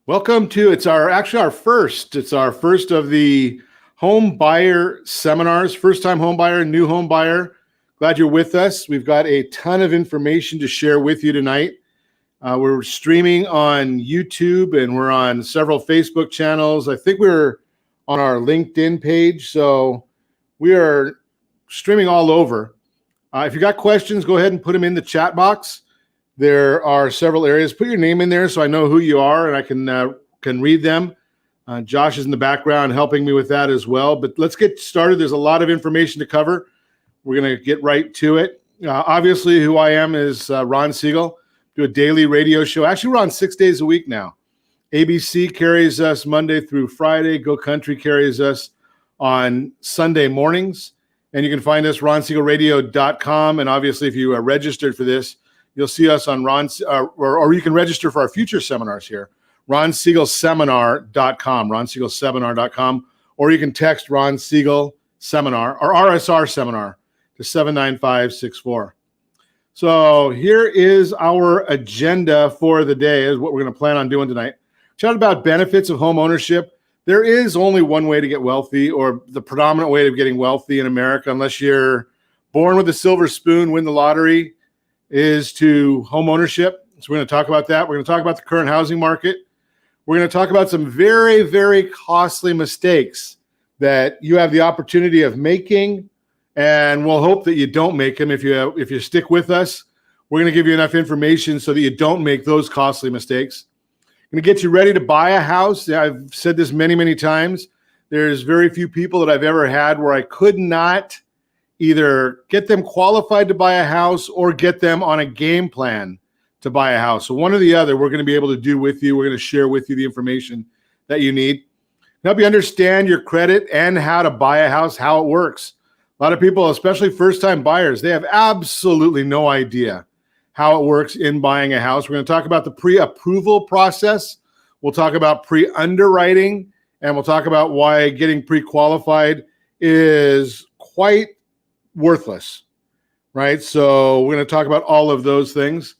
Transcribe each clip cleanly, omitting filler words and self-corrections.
Welcome to it's our first of the home buyer seminars. First time home buyer, new home buyer. Glad you're with us. We've got a ton of information to share with you tonight. We're streaming on YouTube and we're on several Facebook channels. I think we're on our LinkedIn page, so we are streaming all over. If you got questions, go ahead and put them in the chat box. There are several areas. Put your name in there so I know who you are and I can read them. Josh is in the background helping me with that as well. But let's get started. There's a lot of information to cover. We're going to get right to it. Obviously, who I am is Ron Siegel. Do a daily radio show. Actually, we're on 6 days a week now. ABC carries us Monday through Friday. Go Country carries us on Sunday mornings. And you can find us ronsiegelradio.com. And obviously, if you are registered for this, you'll see us on or you can register for our future seminars here, ronsiegelSeminar.com, ronsiegelSeminar.com, or you can text Ron Siegel Seminar or RSR Seminar to 79564. So here is our agenda for the day, is what we're going to plan on doing tonight. Chat about benefits of home ownership. There is only one way to get wealthy, or the predominant way of getting wealthy in America, unless you're born with a silver spoon, win the lottery, is to home ownership. So we're going to talk about that. We're going to talk about the current housing market. We're going to talk about some very, very costly mistakes that you have the opportunity of making, and we'll hope that you don't make them. If you stick with us, we're going to give you enough information so that you don't make those costly mistakes. I'm going to get you ready to buy a house. I've said this many, many times. There's very few people that I've ever had where I could not either get them qualified to buy a house or get them on a game plan to buy a house. So one or the other, we're going to be able to do with you. We're going to share with you the information that you need. Help you understand your credit and how to buy a house, how it works. A lot of people, especially first-time buyers, they have absolutely no idea how it works in buying a house. We're going to talk about the pre-approval process. We'll talk about pre-underwriting, and we'll talk about why getting pre-qualified is quite worthless, right? So we're going to talk about all of those things.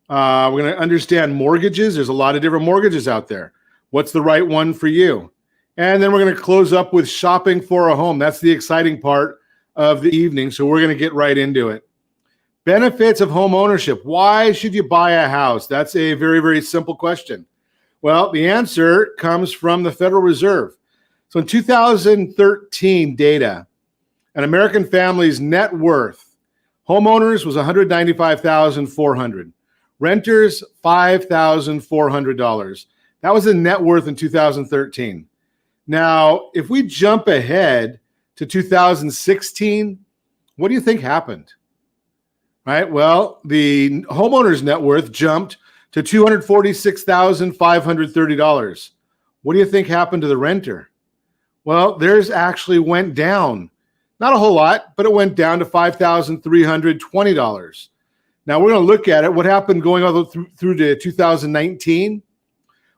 We're going to understand mortgages. There's a lot of different mortgages out there. What's the right one for you? And then we're going to close up with shopping for a home. That's the exciting part of the evening. So we're going to get right into it. Benefits of home ownership. Why should you buy a house? That's a very, very simple question. Well, the answer comes from the Federal Reserve. So in 2013 data, an American family's net worth, homeowners was $195,400. Renters, $5,400. That was the net worth in 2013. Now, if we jump ahead to 2016, what do you think happened? Right? Well, the homeowner's net worth jumped to $246,530. What do you think happened to the renter? Well, theirs actually went down. Not a whole lot, but it went down to $5,320. Now we're going to look at it. What happened going all through to 2019?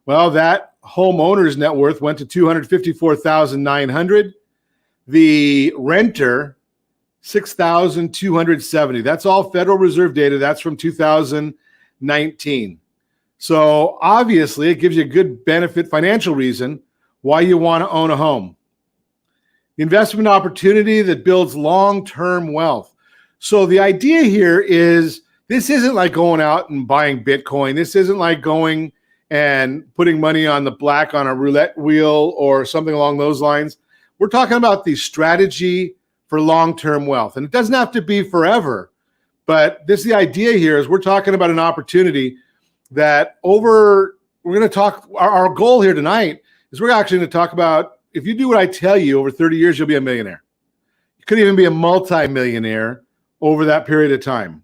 Well, that homeowner's net worth went to $254,900. The renter, $6,270. That's all Federal Reserve data. That's from 2019. So obviously, it gives you a good benefit, financial reason why you want to own a home. The investment opportunity that builds long-term wealth. So the idea here is this isn't like going out and buying Bitcoin. This isn't like going and putting money on the black on a roulette wheel or something along those lines. We're talking about the strategy for long-term wealth. And it doesn't have to be forever, but the idea here is we're talking about an opportunity that we're going to talk, our goal here tonight is we're actually going to talk about, if you do what I tell you, over 30 years, you'll be a millionaire. You could even be a multi-millionaire over that period of time.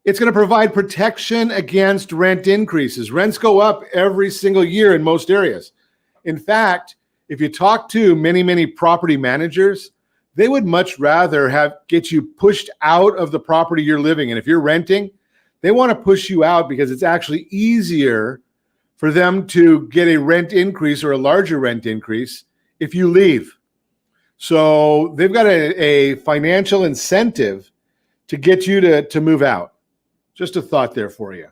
It's going to provide protection against rent increases. Rents go up every single year in most areas. In fact, if you talk to many, many property managers, they would much rather get you pushed out of the property you're living in. If you're renting, they want to push you out because it's actually easier for them to get a rent increase or a larger rent increase if you leave. So they've got a financial incentive to get you to move out. Just a thought there for you.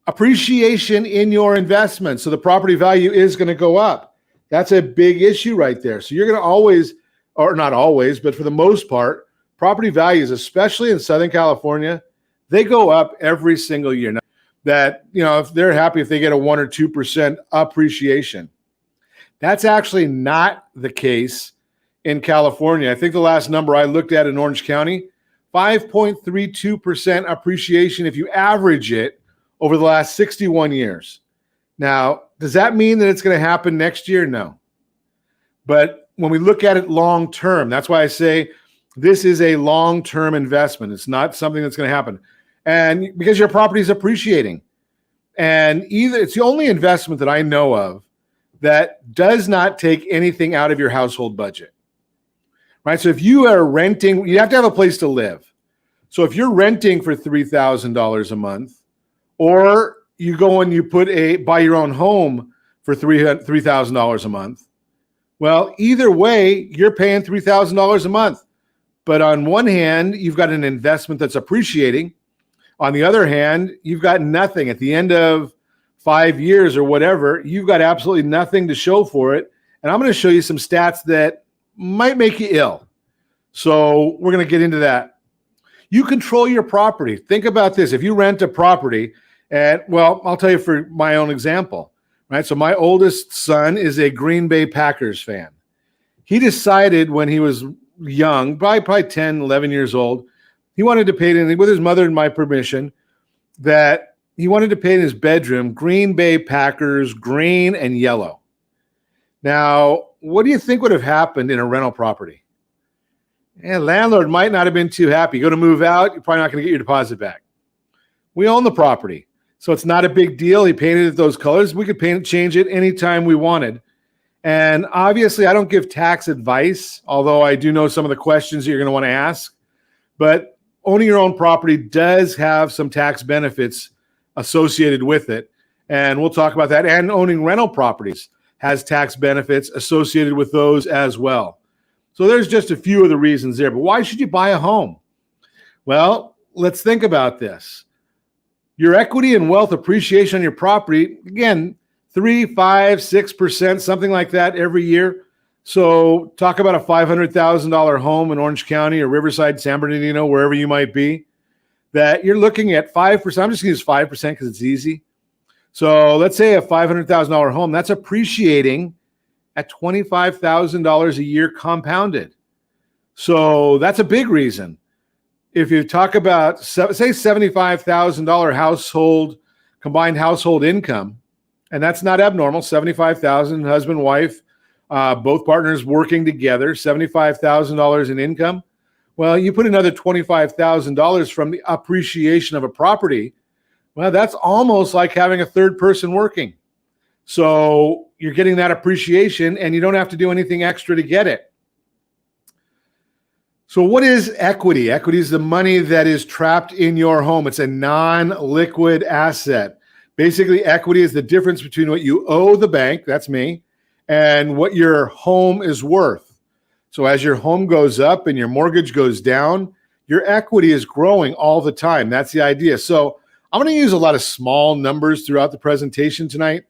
appreciation in your investment. So the property value is going to go up. That's a big issue right there. So you're going to always, or not always, but for the most part, property values, especially in Southern California, they go up every single year. Now, that, if they're happy if they get a 1 or 2% appreciation. That's actually not the case in California. I think the last number I looked at in Orange County, 5.32% appreciation if you average it over the last 61 years. Now, does that mean that it's going to happen next year? No. But when we look at it long term, that's why I say this is a long-term investment. It's not something that's going to happen. And because your property is appreciating. And it's the only investment that I know of that does not take anything out of your household budget. Right? So if you are renting, you have to have a place to live. So if you're renting for $3,000 a month, or you go and you buy your own home for $3,000 a month, well, either way, you're paying $3,000 a month. But on one hand, you've got an investment that's appreciating. On the other hand, you've got nothing. At the end of 5 years or whatever, you've got absolutely nothing to show for it. And I'm going to show you some stats that might make you ill. So we're going to get into that. You control your property. Think about this. If you rent a property, I'll tell you for my own example, right? So my oldest son is a Green Bay Packers fan. He decided when he was young, probably 10, 11 years old, he wanted to paint, with his mother and my permission, that he wanted to paint his bedroom Green Bay Packers green and yellow. Now, what do you think would have happened in a rental property? Landlord might not have been too happy. You go to move out, you're probably not going to get your deposit back. We own the property, so it's not a big deal. He painted it those colors. We could change it anytime we wanted. And obviously, I don't give tax advice, although I do know some of the questions that you're going to want to ask. But owning your own property does have some tax benefits associated with it. And we'll talk about that. And owning rental properties has tax benefits associated with those as well. So there's just a few of the reasons there. But why should you buy a home? Well, let's think about this. Your equity and wealth appreciation on your property, again, 3, 5, 6%, something like that every year. So talk about a $500,000 home in Orange County or Riverside, San Bernardino, wherever you might be, that you're looking at 5%. I'm just going to use 5% because it's easy. So let's say a $500,000 home, that's appreciating at $25,000 a year compounded. So that's a big reason. If you talk about, say, $75,000 combined household income, and that's not abnormal, $75,000, husband, wife, both partners working together, $75,000 in income. Well, you put another $25,000 from the appreciation of a property. Well, that's almost like having a third person working. So you're getting that appreciation and you don't have to do anything extra to get it. So what is equity? Equity is the money that is trapped in your home. It's a non-liquid asset. Basically, equity is the difference between what you owe the bank, that's me, and what your home is worth. So as your home goes up and your mortgage goes down, your equity is growing all the time. That's the idea. So I'm going to use a lot of small numbers throughout the presentation tonight.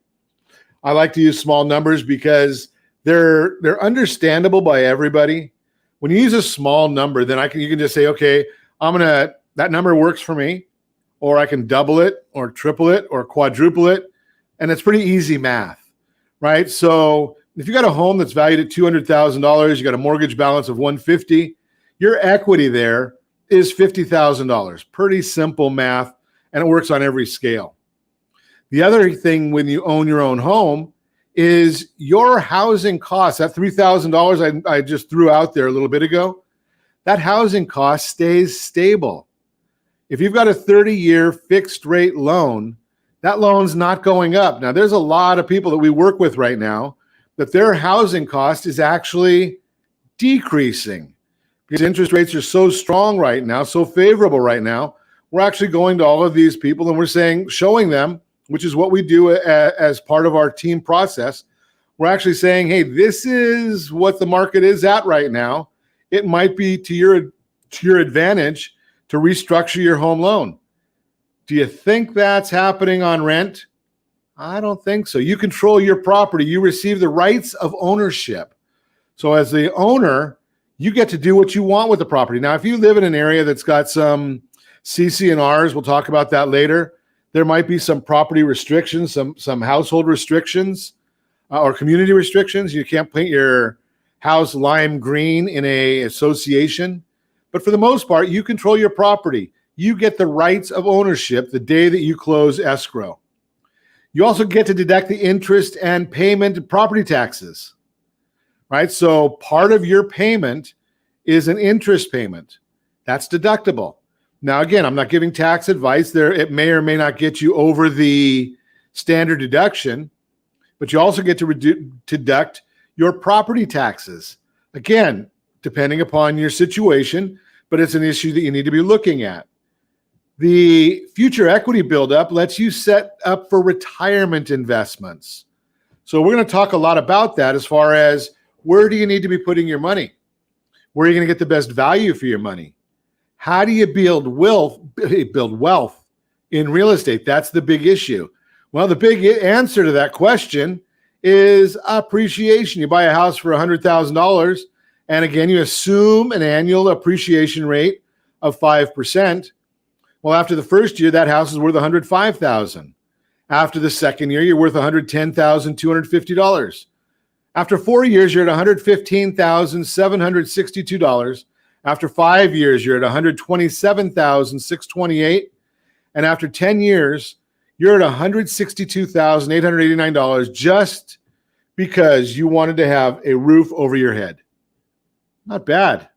I like to use small numbers because they're understandable by everybody. When you use a small number, then you can just say, okay, that number works for me, or I can double it or triple it or quadruple it. And it's pretty easy math, right? So if you got a home that's valued at $200,000, you got a mortgage balance of $150,000, your equity there is $50,000. Pretty simple math, and it works on every scale. The other thing when you own your own home is your housing costs. That $3,000 I just threw out there a little bit ago, that housing cost stays stable. If you've got a 30-year fixed rate loan, that loan's not going up. Now, there's a lot of people that we work with right now that their housing cost is actually decreasing because interest rates are so strong right now, so favorable right now. We're actually going to all of these people and we're showing them, which is what we do as part of our team process. We're actually saying, hey, this is what the market is at right now. It might be to your advantage to restructure your home loan. Do you think that's happening on rent? I don't think so. You control your property. You receive the rights of ownership. So as the owner, you get to do what you want with the property. Now, if you live in an area that's got some CC&Rs, we'll talk about that later. There might be some property restrictions, some household restrictions, or community restrictions. You can't paint your house lime green in a association. But for the most part, you control your property. You get the rights of ownership the day that you close escrow. You also get to deduct the interest and payment of property taxes, right? So part of your payment is an interest payment. That's deductible. Now, again, I'm not giving tax advice there. It may or may not get you over the standard deduction, but you also get to deduct your property taxes. Again, depending upon your situation, but it's an issue that you need to be looking at. The future equity buildup lets you set up for retirement investments. So we're going to talk a lot about that as far as where do you need to be putting your money? Where are you going to get the best value for your money? How do you build wealth in real estate? That's the big issue. Well, the big answer to that question is appreciation. You buy a house for $100,000, and again, you assume an annual appreciation rate of 5%. Well, after the first year, that house is worth $105,000. After the second year, you're worth $110,250. After 4 years, you're at $115,762. After 5 years, you're at $127,628. And after 10 years, you're at $162,889 just because you wanted to have a roof over your head. Not bad.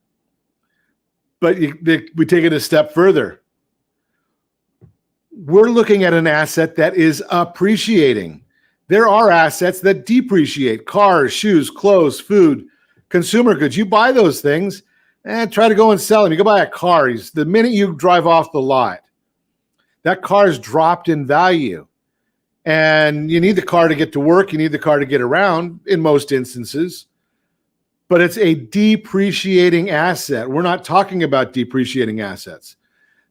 But we take it a step further. We're looking at an asset that is appreciating. There are assets that depreciate: cars, shoes, clothes, food, consumer goods. You buy those things and try to go and sell them. You go buy a car. The minute you drive off the lot, that car is dropped in value. And you need the car to get to work. You need the car to get around in most instances. But it's a depreciating asset. We're not talking about depreciating assets.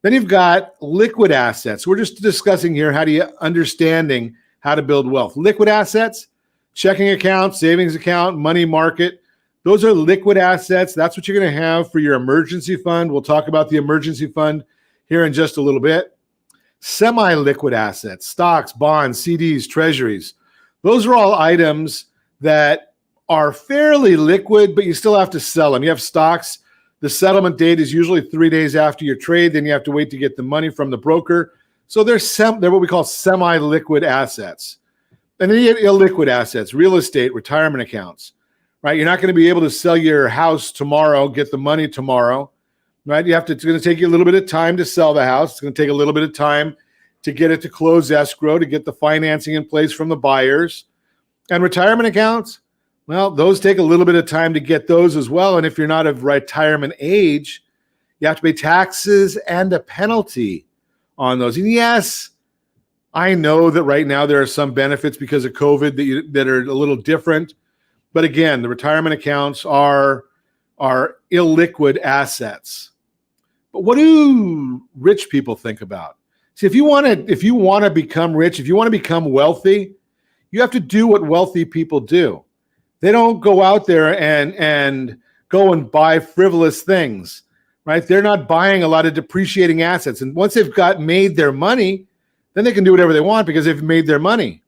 Then you've got liquid assets. We're just discussing here understanding how to build wealth. Liquid assets, checking account, savings account, money market. Those are liquid assets. That's what you're going to have for your emergency fund. We'll talk about the emergency fund here in just a little bit. Semi-liquid assets, stocks, bonds, CDs, treasuries. Those are all items that are fairly liquid, but you still have to sell them. You have stocks. The settlement date is usually 3 days after your trade. Then you have to wait to get the money from the broker. So they're what we call semi-liquid assets. And then you get illiquid assets, real estate, retirement accounts, right? You're not going to be able to sell your house tomorrow, get the money tomorrow, right? It's going to take you a little bit of time to sell the house. It's going to take a little bit of time to get it to close escrow, to get the financing in place from the buyers. And retirement accounts, well, those take a little bit of time to get those as well. And if you're not of retirement age, you have to pay taxes and a penalty on those. And yes, I know that right now there are some benefits because of COVID that are a little different. But again, the retirement accounts are illiquid assets. But what do rich people think about? See, if you want to become rich, if you want to become wealthy, you have to do what wealthy people do. They don't go out there and go and buy frivolous things, right? They're not buying a lot of depreciating assets. And once they've made their money, then they can do whatever they want because they've made their money.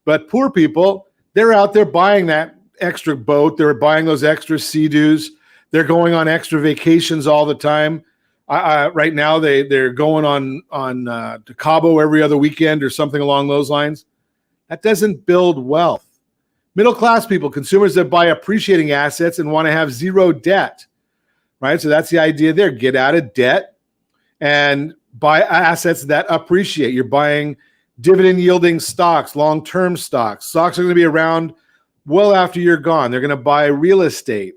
But poor people, they're out there buying that extra boat. They're buying those extra Sea-Doos. They're going on extra vacations all the time. Right now, they're going on to Cabo every other weekend or something along those lines. That doesn't build wealth. Middle-class people, consumers that buy appreciating assets and want to have zero debt, right? So that's the idea there. Get out of debt and buy assets that appreciate. You're buying dividend-yielding stocks, long-term stocks. Stocks are going to be around well after you're gone. They're going to buy real estate.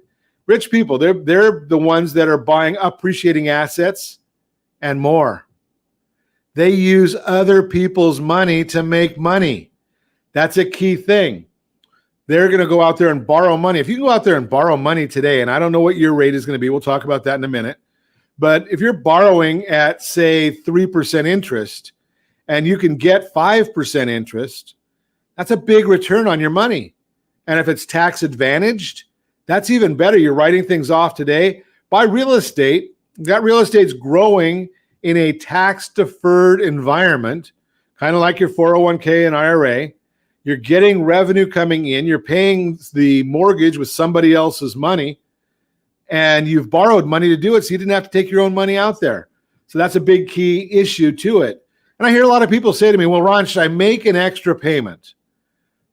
Rich people, they're the ones that are buying appreciating assets and more. They use other people's money to make money. That's a key thing. They're going to go out there and borrow money. If you go out there and borrow money today, and I don't know what your rate is going to be, we'll talk about that in a minute, But if you're borrowing at, say, 3% interest and you can get 5% interest, that's a big return on your money. And if it's tax advantaged, that's even better. You're writing things off today. Buy real estate. That real estate's growing in a tax deferred environment, kind of like your 401k and IRA. You're getting revenue coming in. You're paying the mortgage with somebody else's money, and you've borrowed money to do it, so you didn't have to take your own money out there. So that's a big key issue to it. And I hear a lot of people say to me, well, Ron, should I make an extra payment?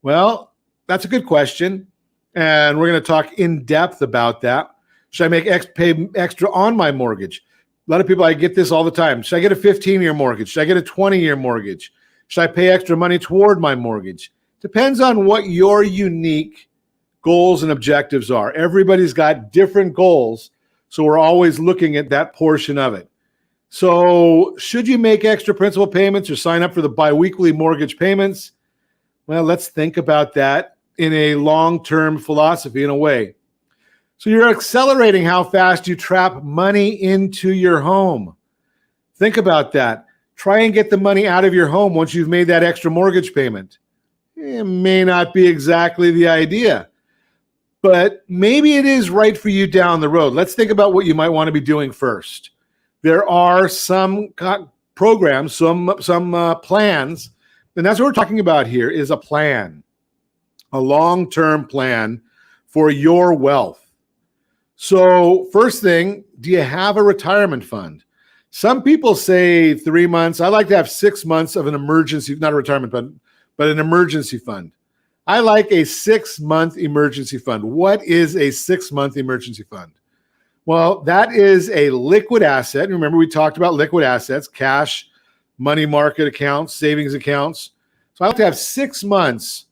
Well, that's a good question, and we're going to talk in depth about that. Should I pay extra on my mortgage? A lot of people, I get this all the time. Should I get a 15-year mortgage? Should I get a 20-year mortgage? Should I pay extra money toward my mortgage? Depends on what your unique goals and objectives are. Everybody's got different goals, so we're always looking at that portion of it. So should you make extra principal payments or sign up for the biweekly mortgage payments? Well, let's think about that in a long-term philosophy in a way. So you're accelerating how fast you trap money into your home. Think about that. Try and get the money out of your home once you've made that extra mortgage payment. It may not be exactly the idea, but maybe it is right for you down the road. Let's think about what you might want to be doing first. There are some programs, some plans, and that's what we're talking about here is a plan, a long-term plan for your wealth. So first thing, do you have a retirement fund? Some people say 3 months. I like to have 6 months of an emergency, not a retirement fund, but an emergency fund. I like a 6-month emergency fund. What is a 6-month emergency fund? Well, that is a liquid asset. Remember, we talked about liquid assets, cash, money market accounts, savings accounts. So I like to have 6 months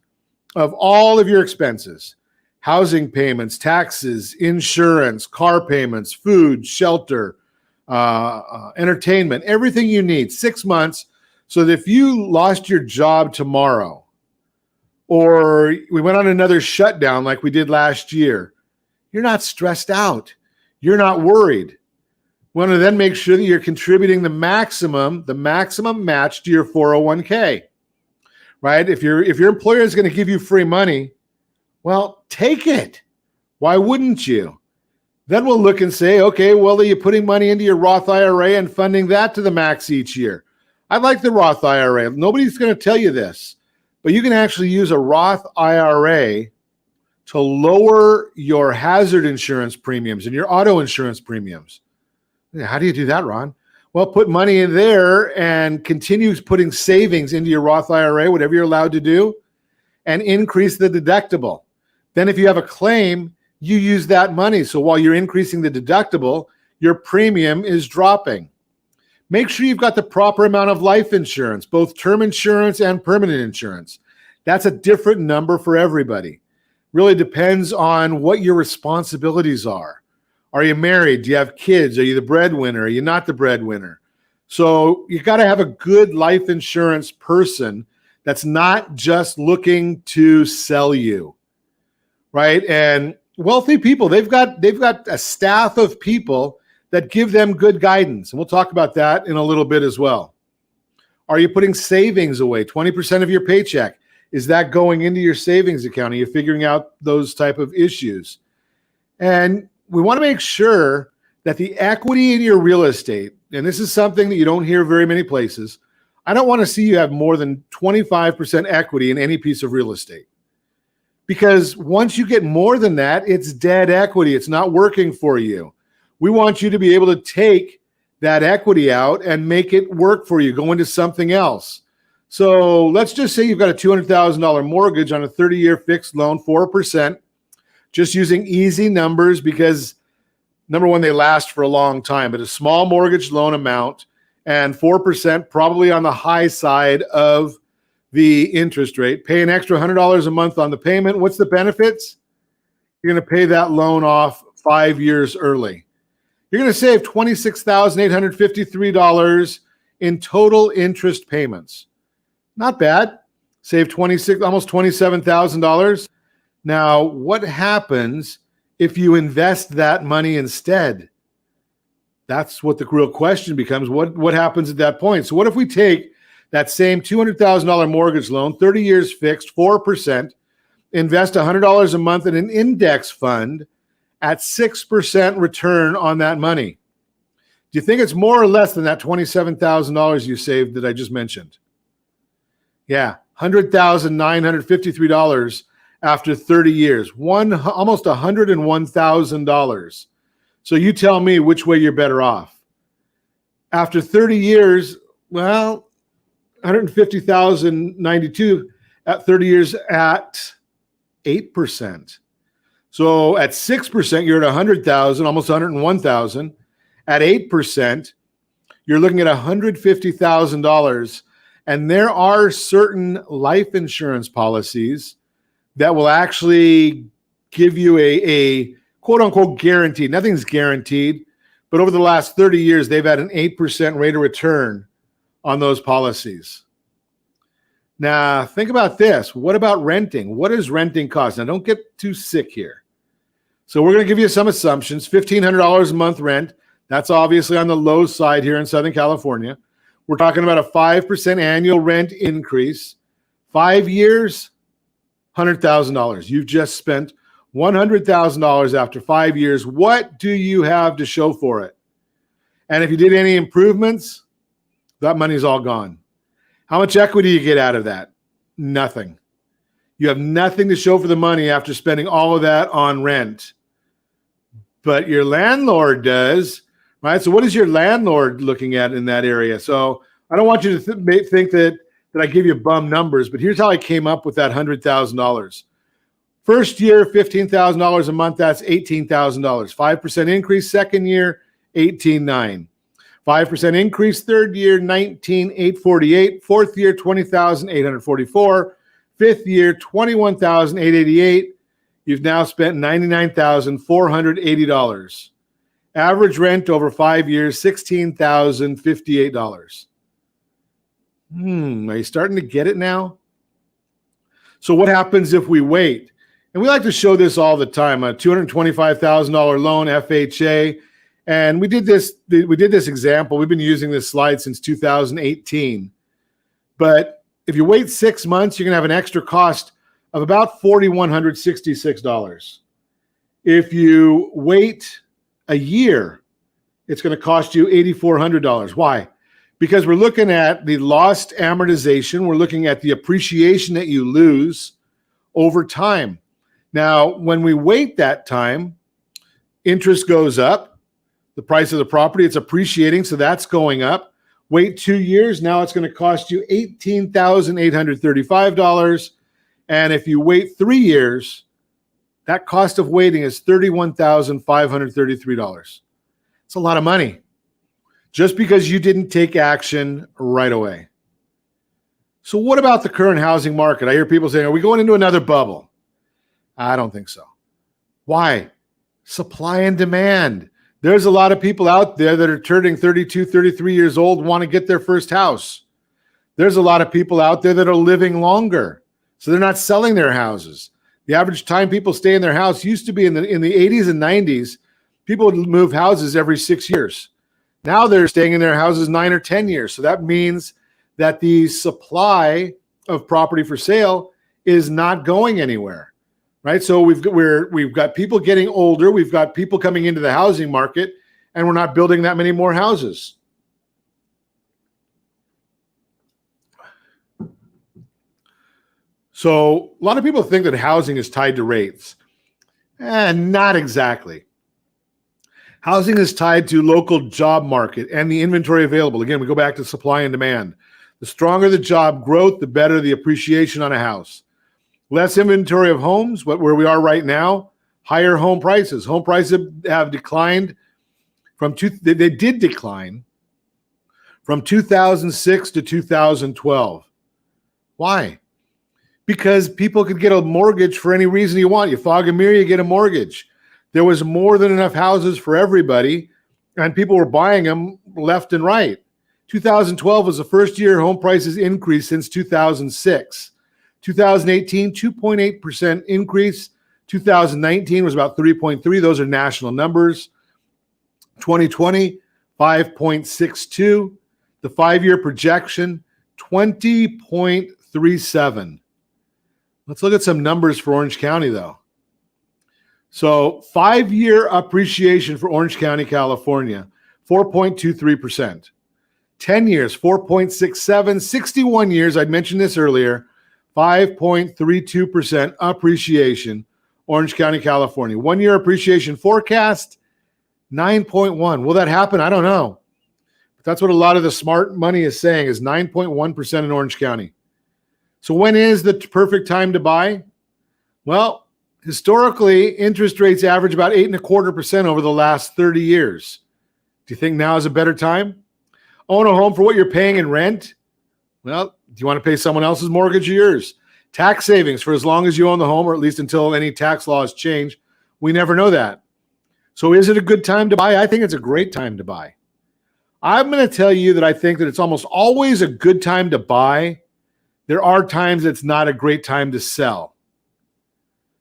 of all of your expenses, housing payments, taxes, insurance, car payments, food, shelter, entertainment, everything you need, 6 months. So that if you lost your job tomorrow, or we went on another shutdown like we did last year, you're not stressed out. You're not worried. We want to then make sure that you're contributing the maximum match to your 401k, right? If your employer is going to give you free money, well, take it. Why wouldn't you? Then we'll look and say, okay, well, are you putting money into your Roth IRA and funding that to the max each year? I like the Roth IRA. Nobody's going to tell you this, but you can actually use a Roth IRA to lower your hazard insurance premiums and your auto insurance premiums. How do you do that, Ron? Well, put money in there and continue putting savings into your Roth IRA, whatever you're allowed to do, and increase the deductible. Then if you have a claim, you use that money. So while you're increasing the deductible, your premium is dropping. Make sure you've got the proper amount of life insurance, both term insurance and permanent insurance. That's a different number for everybody. Really depends on what your responsibilities are. Are you married? Do you have kids? Are you the breadwinner? Are you not the breadwinner? So you got to have a good life insurance person that's not just looking to sell you, right? And wealthy people, they've got a staff of people that give them good guidance. And we'll talk about that in a little bit as well. Are you putting savings away? 20% of your paycheck. Is that going into your savings account? Are you figuring out those type of issues? And we want to make sure that the equity in your real estate, and this is something that you don't hear very many places, I don't want to see you have more than 25% equity in any piece of real estate. Because once you get more than that, it's dead equity. It's not working for you. We want you to be able to take that equity out and make it work for you, go into something else. So let's just say you've got a $200,000 mortgage on a 30-year fixed loan, 4%, just using easy numbers because, number one, they last for a long time, but a small mortgage loan amount and 4% probably on the high side of the interest rate. Pay an extra $100 a month on the payment. What's the benefits? You're going to pay that loan off 5 years early. You're going to save $26,853 in total interest payments. Not bad. Save almost $27,000. Now, what happens if you invest that money instead? That's what the real question becomes. What happens at that point? So what if we take that same $200,000 mortgage loan, 30 years fixed, 4%, invest $100 a month in an index fund at 6% return on that money? Do you think it's more or less than that $27,000 you saved that I just mentioned? Yeah, $100,953 after 30 years, almost $101,000. So you tell me which way you're better off. After 30 years, well, $150,092 at 30 years at 8%. So at 6%, you're at $100,000, almost $101,000. At 8%, you're looking at $150,000. And there are certain life insurance policies that will actually give you a quote unquote guaranteed. Nothing's guaranteed, but over the last 30 years, they've had an 8% rate of return on those policies. Now, think about this. What about renting? What does renting cost? Now, don't get too sick here. So we're going to give you some assumptions. $1,500 a month rent. That's obviously on the low side here in Southern California. We're talking about a 5% annual rent increase. 5 years, $100,000. You've just spent $100,000 after 5 years. What do you have to show for it? And if you did any improvements, that money's all gone. How much equity do you get out of that? Nothing. You have nothing to show for the money after spending all of that on rent. But your landlord does, right? So what is your landlord looking at in that area? So I don't want you to think that I give you bum numbers, but here's how I came up with that $100,000. First year, $15,000 a month, that's $18,000. 5% increase, second year, $18,900. 5% increase, third year, $19,848. Fourth year, $20,844. Fifth year, $21,888. You've now spent $99,480. Average rent over 5 years, $16,058. Are you starting to get it now? So what happens if we wait? And we like to show this all the time, a $225,000 loan, FHA. And we did this example. We've been using this slide since 2018. But if you wait 6 months, you're going to have an extra cost of about $4,166. If you wait a year, it's going to cost you $8,400. Why? Because we're looking at the lost amortization. We're looking at the appreciation that you lose over time. Now, when we wait that time, interest goes up. The price of the property, it's appreciating, so that's going up. Wait 2 years, now it's going to cost you $18,835. And if you wait 3 years, that cost of waiting is $31,533. It's a lot of money just because you didn't take action right away. So what about the current housing market? I hear people saying, are we going into another bubble? I don't think so. Why? Supply and demand. There's a lot of people out there that are turning 32, 33 years old, want to get their first house. There's a lot of people out there that are living longer, so they're not selling their houses. The average time people stay in their house used to be in the 80s and 90s. People would move houses every 6 years. Now they're staying in their houses 9 or 10 years. So that means that the supply of property for sale is not going anywhere. Right, so we've got people getting older. We've got people coming into the housing market, and we're not building that many more houses. So a lot of people think that housing is tied to rates. Not exactly. Housing is tied to local job market and the inventory available. Again, we go back to supply and demand. The stronger the job growth, the better the appreciation on a house. Less inventory of homes, where we are right now, higher home prices. Home prices have declined they did decline from 2006 to 2012. Why? Because people could get a mortgage for any reason you want. You fog a mirror, you get a mortgage. There was more than enough houses for everybody, and people were buying them left and right. 2012 was the first year home prices increased since 2006. 2018, 2.8% increase. 2019 was about 3.3. Those are national numbers. 2020, 5.62. The 5-year projection, 20.37. Let's look at some numbers for Orange County, though. So 5-year appreciation for Orange County, California, 4.23%. 10 years, 4.67. 61 years, I mentioned this earlier, 5.32% appreciation, Orange County, California. 1-year appreciation forecast, 9.1. Will that happen? I don't know. But that's what a lot of the smart money is saying, is 9.1% in Orange County. So when is the perfect time to buy? Well, historically, interest rates average about 8.25% over the last 30 years. Do you think now is a better time? Own a home for what you're paying in rent? Well, do you want to pay someone else's mortgage or yours? Tax savings for as long as you own the home, or at least until any tax laws change. We never know that. So is it a good time to buy? I think it's a great time to buy. I'm going to tell you that I think that it's almost always a good time to buy. There are times it's not a great time to sell.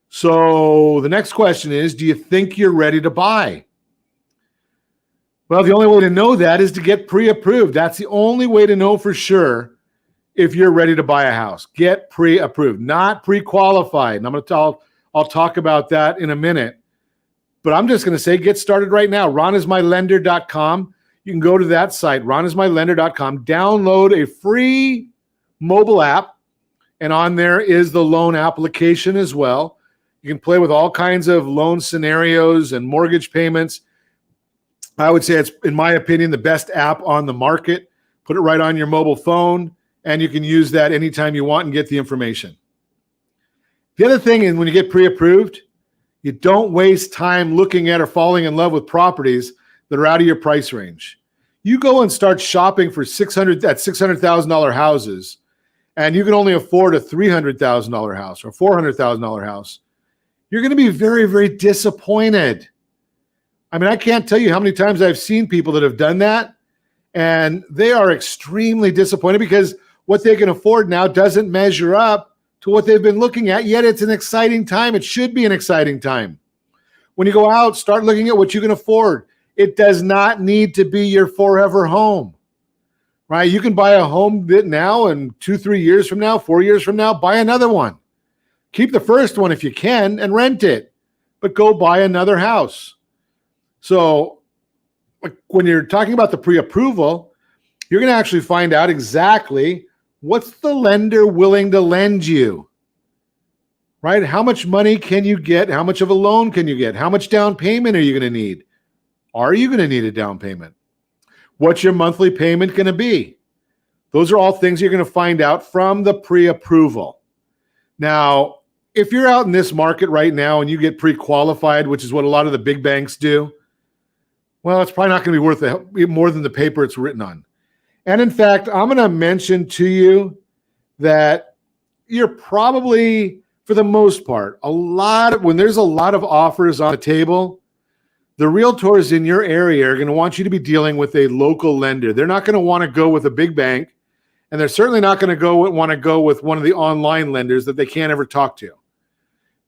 So the next question is, do you think you're ready to buy? Well, the only way to know that is to get pre-approved. That's the only way to know for sure if you're ready to buy a house. Get pre-approved, not pre-qualified. And I'll talk about that in a minute. But I'm just going to say, get started right now. ronismylender.com. You can go to that site, ronismylender.com, download a free mobile app, and on there is the loan application as well. You can play with all kinds of loan scenarios and mortgage payments. I would say it's, in my opinion, the best app on the market. Put it right on your mobile phone, and you can use that anytime you want and get the information. The other thing is, when you get pre-approved, you don't waste time looking at or falling in love with properties that are out of your price range. You go and start shopping for $600,000 houses, and you can only afford a $300,000 house or $400,000 house. You're going to be very, very disappointed. I mean, I can't tell you how many times I've seen people that have done that, and they are extremely disappointed because what they can afford now doesn't measure up to what they've been looking at, yet it's an exciting time. It should be an exciting time. When you go out, start looking at what you can afford. It does not need to be your forever home, right? You can buy a home now, and 2-3 years from now, 4 years from now, buy another one. Keep the first one if you can and rent it, but go buy another house. So when you're talking about the pre-approval, you're going to actually find out exactly what's the lender willing to lend you, right? How much money can you get? How much of a loan can you get? How much down payment are you going to need? Are you going to need a down payment? What's your monthly payment going to be? Those are all things you're going to find out from the pre-approval. Now, if you're out in this market right now and you get pre-qualified, which is what a lot of the big banks do, well, it's probably not going to be worth more than the paper it's written on. And in fact, I'm going to mention to you that you're probably, for the most part, when there's a lot of offers on the table, the realtors in your area are going to want you to be dealing with a local lender. They're not going to want to go with a big bank, and they're certainly not going to want to go with one of the online lenders that they can't ever talk to,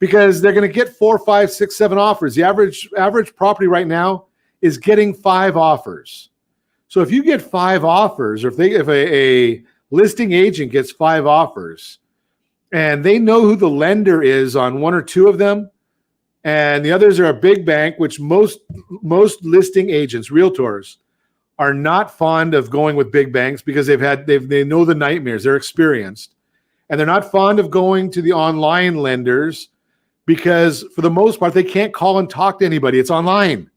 because they're going to get 4, 5, 6, 7 offers. The average property right now is getting 5 offers. So if you get 5 offers, or if a listing agent gets 5 offers, and they know who the lender is on 1 or 2 of them, and the others are a big bank, which most listing agents, realtors, are not fond of going with big banks because they know the nightmares. They're experienced, and they're not fond of going to the online lenders because, for the most part, they can't call and talk to anybody. It's online,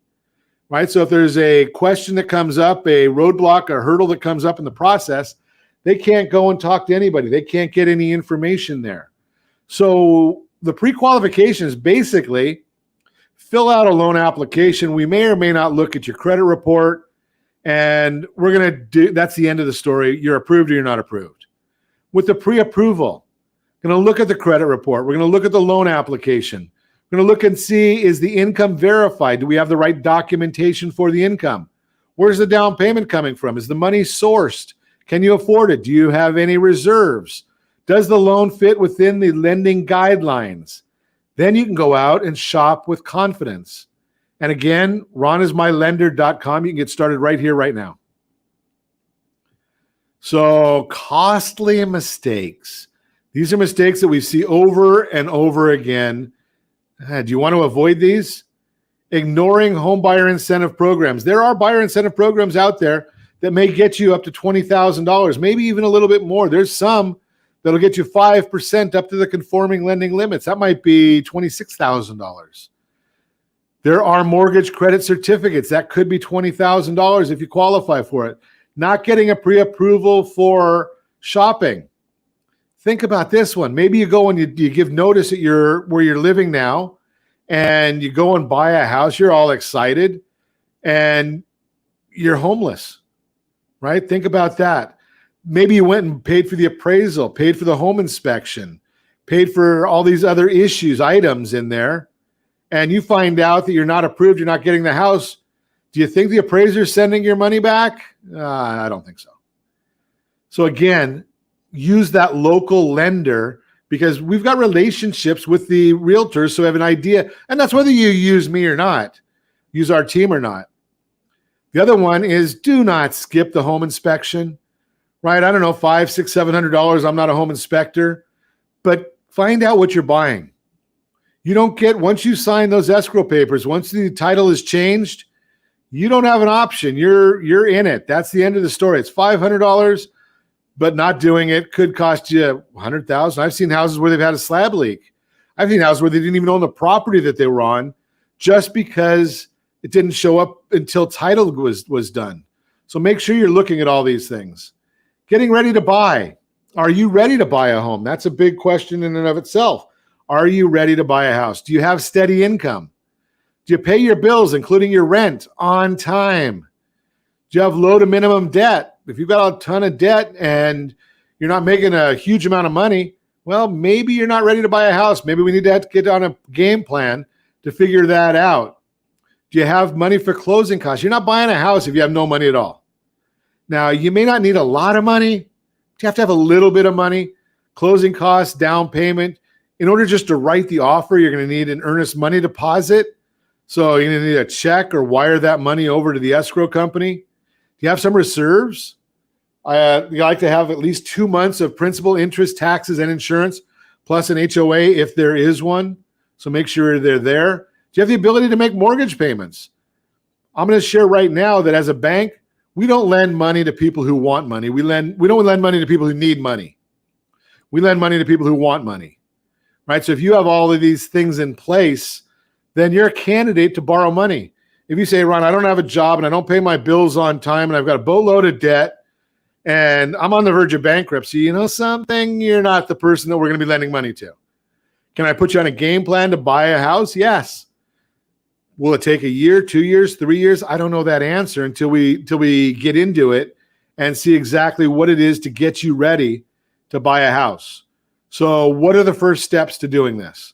right? So if there's a question that comes up, a roadblock, a hurdle that comes up in the process, they can't go and talk to anybody. They can't get any information there. So the pre-qualification is basically fill out a loan application. We may or may not look at your credit report, and we're going to do, that's the end of the story. You're approved or you're not approved. With the pre-approval, going to look at the credit report. We're going to look at the loan application. We're going to look and see, is the income verified? Do we have the right documentation for the income? Where's the down payment coming from? Is the money sourced? Can you afford it? Do you have any reserves? Does the loan fit within the lending guidelines? Then you can go out and shop with confidence. And again, ronismylender.com. You can get started right here, right now. So costly mistakes. These are mistakes that we see over and over again. Do you want to avoid these? Ignoring home buyer incentive programs. There are buyer incentive programs out there that may get you up to $20,000, maybe even a little bit more. There's some that'll get you 5% up to the conforming lending limits. That might be $26,000. There are mortgage credit certificates. That could be $20,000 if you qualify for it. Not getting a pre-approval for shopping. Think about this one. Maybe you go and you give notice at where you're living now, and you go and buy a house. You're all excited, and you're homeless, right? Think about that. Maybe you went and paid for the appraisal, paid for the home inspection, paid for all these other items in there, and you find out that you're not approved, you're not getting the house. Do you think the appraiser is sending your money back? I don't think so. So again, use that local lender, because we've got relationships with the realtors, so we have an idea. And that's whether you use me or not, use our team or not. The other one is do not skip the home inspection, right? I don't know, $500, $600, $700. I'm not a home inspector, but find out what you're buying. You don't get, once you sign those escrow papers, once the title is changed, you don't have an option. You're in it. That's the end of the story. It's $500. But not doing it could cost you $100,000. I've seen houses where they've had a slab leak. I've seen houses where they didn't even own the property that they were on, just because it didn't show up until title was done. So make sure you're looking at all these things. Getting ready to buy. Are you ready to buy a home? That's a big question in and of itself. Are you ready to buy a house? Do you have steady income? Do you pay your bills, including your rent, on time? Do you have low to minimum debt? If you've got a ton of debt and you're not making a huge amount of money, well, maybe you're not ready to buy a house. Maybe we need to have to get on a game plan to figure that out. Do you have money for closing costs? You're not buying a house if you have no money at all. Now, you may not need a lot of money. You have to have a little bit of money. Closing costs, down payment. In order just to write the offer, you're going to need an earnest money deposit. So you're going to need a check or wire that money over to the escrow company. Do you have some reserves? You like to have at least 2 months of principal, interest, taxes, and insurance, plus an HOA if there is one. So make sure they're there. Do you have the ability to make mortgage payments? I'm going to share right now that as a bank, we don't lend money to people who want money. We don't lend money to people who need money. We lend money to people who want money, right? So if you have all of these things in place, then you're a candidate to borrow money. If you say, Ron, I don't have a job and I don't pay my bills on time and I've got a boatload of debt and I'm on the verge of bankruptcy, you know something? You're not the person that we're going to be lending money to. Can I put you on a game plan to buy a house? Yes. Will it take a year, 2 years, 3 years? I don't know that answer until we get into it and see exactly what it is to get you ready to buy a house. So what are the first steps to doing this?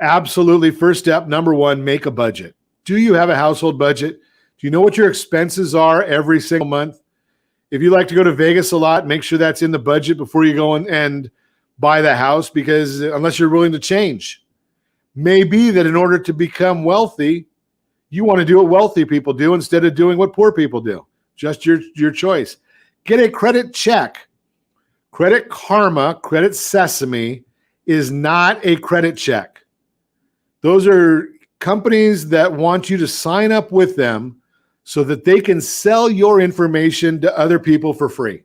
Absolutely. First step, number one, make a budget. Do you have a household budget? Do you know what your expenses are every single month? If you like to go to Vegas a lot, make sure that's in the budget before you go and buy the house, because unless you're willing to change, maybe that in order to become wealthy, you want to do what wealthy people do instead of doing what poor people do. Just your choice. Get a credit check. Credit Karma, Credit Sesame is not a credit check. Those are companies that want you to sign up with them so that they can sell your information to other people for free,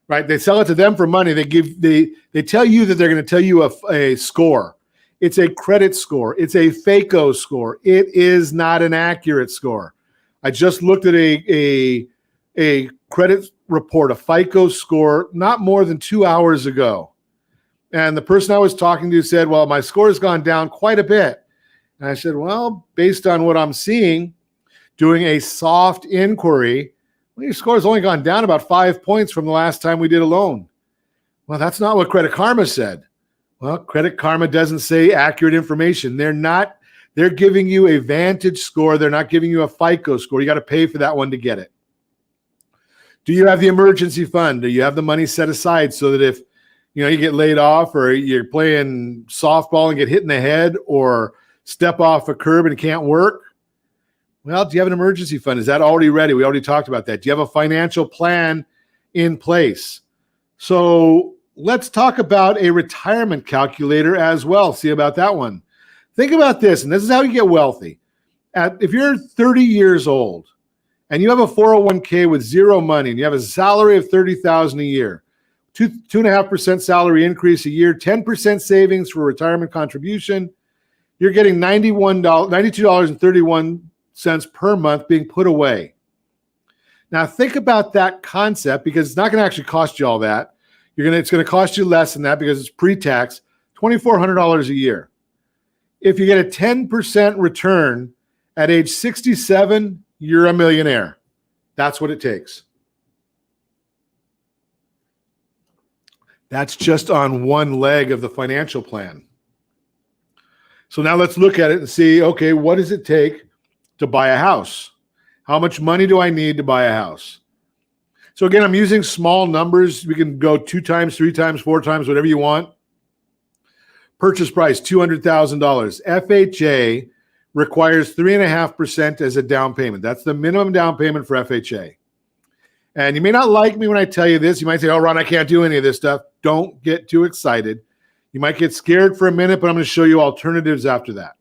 right? They sell it to them for money. They tell you that they're going to tell you a score. It's a credit score. It's a FACO score. It is not an accurate score. I just looked at a credit report, a FICO score, not more than 2 hours ago. And the person I was talking to said, well, my score has gone down quite a bit. And I said, well, based on what I'm seeing, doing a soft inquiry, well, your score has only gone down about 5 points from the last time we did a loan. Well, that's not what Credit Karma said. Well, Credit Karma doesn't say accurate information. They're giving you a Vantage score. They're not giving you a FICO score. You got to pay for that one to get it. Do you have the emergency fund? Do you have the money set aside so that if you get laid off or you're playing softball and get hit in the head or step off a curb and can't work? Well, do you have an emergency fund? Is that already ready? We already talked about that. Do you have a financial plan in place? So let's talk about a retirement calculator as well. See about that one. Think about this, and this is how you get wealthy. If you're 30 years old and you have a 401k with zero money and you have a salary of $30,000 a year, 2.5% salary increase a year, 10% savings for retirement contribution, you're getting $92.31 per month being put away. Now think about that concept, because it's not going to actually cost you all that. It's going to cost you less than that because it's pre-tax, $2,400 a year. If you get a 10% return at age 67, you're a millionaire. That's what it takes. That's just on one leg of the financial plan. So now let's look at it and see, okay, what does it take to buy a house? How much money do I need to buy a house? So again, I'm using small numbers. We can go 2 times, 3 times, 4 times, whatever you want. Purchase price, $200,000. FHA requires 3.5% as a down payment. That's the minimum down payment for FHA. And you may not like me when I tell you this. You might say, oh, Ron, I can't do any of this stuff. Don't get too excited. You might get scared for a minute, but I'm going to show you alternatives after that.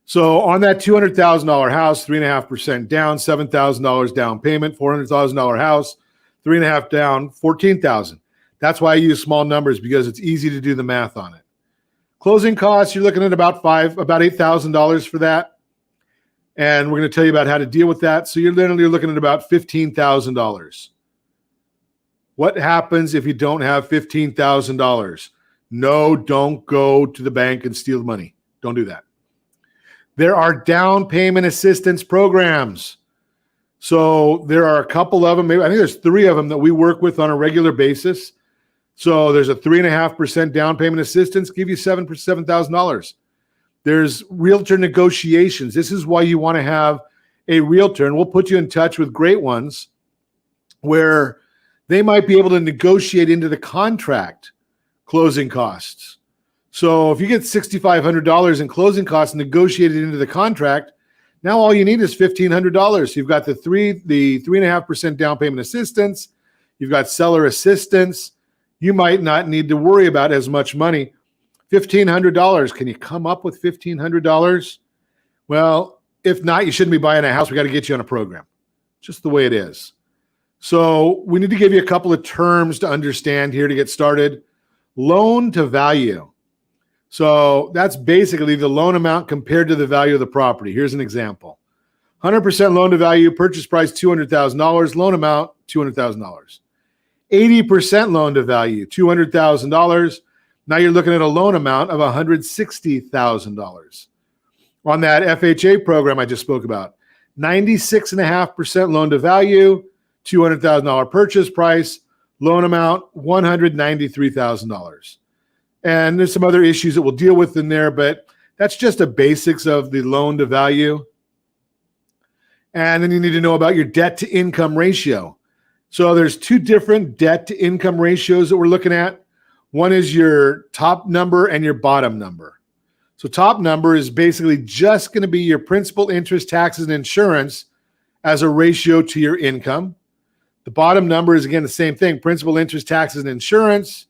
So on that $200,000 house, 3.5% down, $7,000 down payment, $400,000 house, 3.5 down, $14,000. That's why I use small numbers, because it's easy to do the math on it. Closing costs, you're looking at about $8,000 for that. And we're going to tell you about how to deal with that. So you're literally looking at about $15,000. What happens if you don't have $15,000? No, don't go to the bank and steal money. Don't do that. There are down payment assistance programs. So there are a couple of them. I think there's 3 of them that we work with on a regular basis. So there's a 3.5% down payment assistance, give you $7,000. There's realtor negotiations. This is why you want to have a realtor, and we'll put you in touch with great ones where they might be able to negotiate into the contract closing costs. So if you get $6,500 in closing costs negotiated into the contract, now all you need is $1,500. You've got the 3.5% down payment assistance. You've got seller assistance. You might not need to worry about as much money. $1,500. Can you come up with $1,500? Well, if not, you shouldn't be buying a house. We got to get you on a program. Just the way it is. So we need to give you a couple of terms to understand here to get started. Loan to value. So that's basically the loan amount compared to the value of the property. Here's an example. 100% loan to value, purchase price $200,000, loan amount $200,000. 80% loan to value, $200,000. Now you're looking at a loan amount of $160,000. On that FHA program I just spoke about, 96.5% loan to value, $200,000 purchase price, loan amount $193,000. And there's some other issues that we'll deal with in there, but that's just the basics of the loan to value. And then you need to know about your debt to income ratio. So there's 2 different debt to income ratios that we're looking at. One is your top number and your bottom number. So top number is basically just going to be your principal, interest, taxes, and insurance as a ratio to your income. The bottom number is, again, the same thing, principal, interest, taxes, and insurance.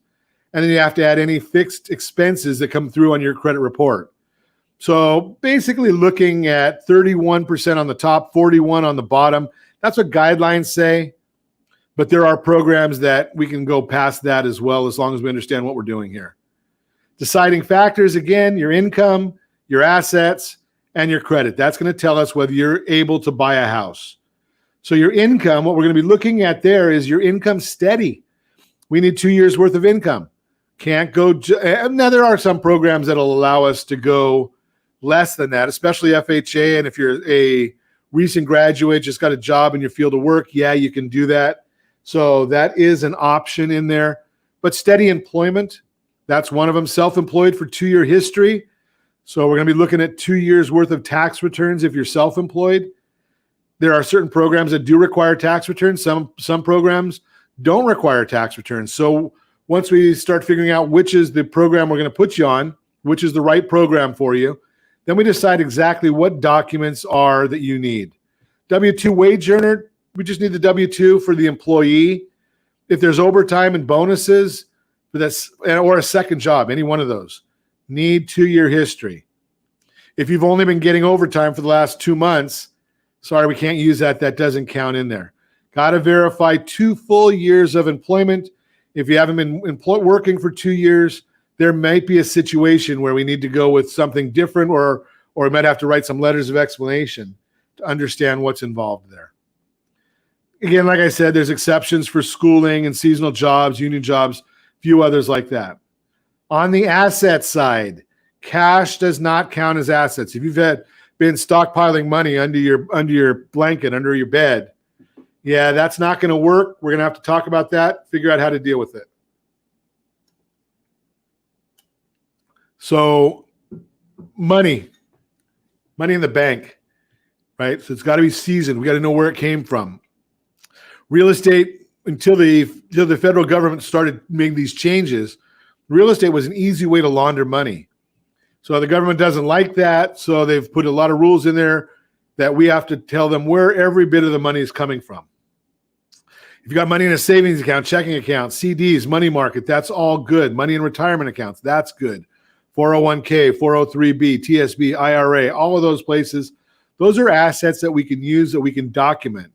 And then you have to add any fixed expenses that come through on your credit report. So basically looking at 31% on the top, 41% on the bottom. That's what guidelines say. But there are programs that we can go past that as well, as long as we understand what we're doing here. Deciding factors, again, your income, your assets, and your credit. That's going to tell us whether you're able to buy a house. So your income, what we're going to be looking at there is your income steady. We need 2 years worth of income. Can't go. Now, there are some programs that'll allow us to go less than that, especially FHA. And if you're a recent graduate, just got a job in your field of work, yeah, you can do that. So that is an option in there. But steady employment, that's one of them. Self-employed for 2-year history. So we're going to be looking at 2 years worth of tax returns if you're self-employed. There are certain programs that do require tax returns. Some programs don't require tax returns. So once we start figuring out which is the program we're going to put you on, which is the right program for you. Then we decide exactly what documents are that you need. W-2 wage earner, we just need the W-2 for the employee. If there's overtime and bonuses, or a second job, any one of those, need 2-year history. If you've only been getting overtime for the last 2 months, sorry, we can't use that. That doesn't count in there. Got to verify 2 full years of employment. If you haven't been working for 2 years, there might be a situation where we need to go with something different, or we might have to write some letters of explanation to understand what's involved there. Again, like I said, there's exceptions for schooling and seasonal jobs, union jobs, few others like that. On the asset side, cash does not count as assets. If you've been stockpiling money under your blanket, under your bed, yeah, that's not going to work. We're going to have to talk about that, figure out how to deal with it. So money in the bank, right? So it's got to be seasoned. We got to know where it came from. Real estate, until the federal government started making these changes, real estate was an easy way to launder money. So the government doesn't like that. So they've put a lot of rules in there that we have to tell them where every bit of the money is coming from. If you got money in a savings account, checking account, CDs, money market, that's all good. Money in retirement accounts, that's good. 401k, 403b, TSB, IRA, all of those places, those are assets that we can use, that we can document.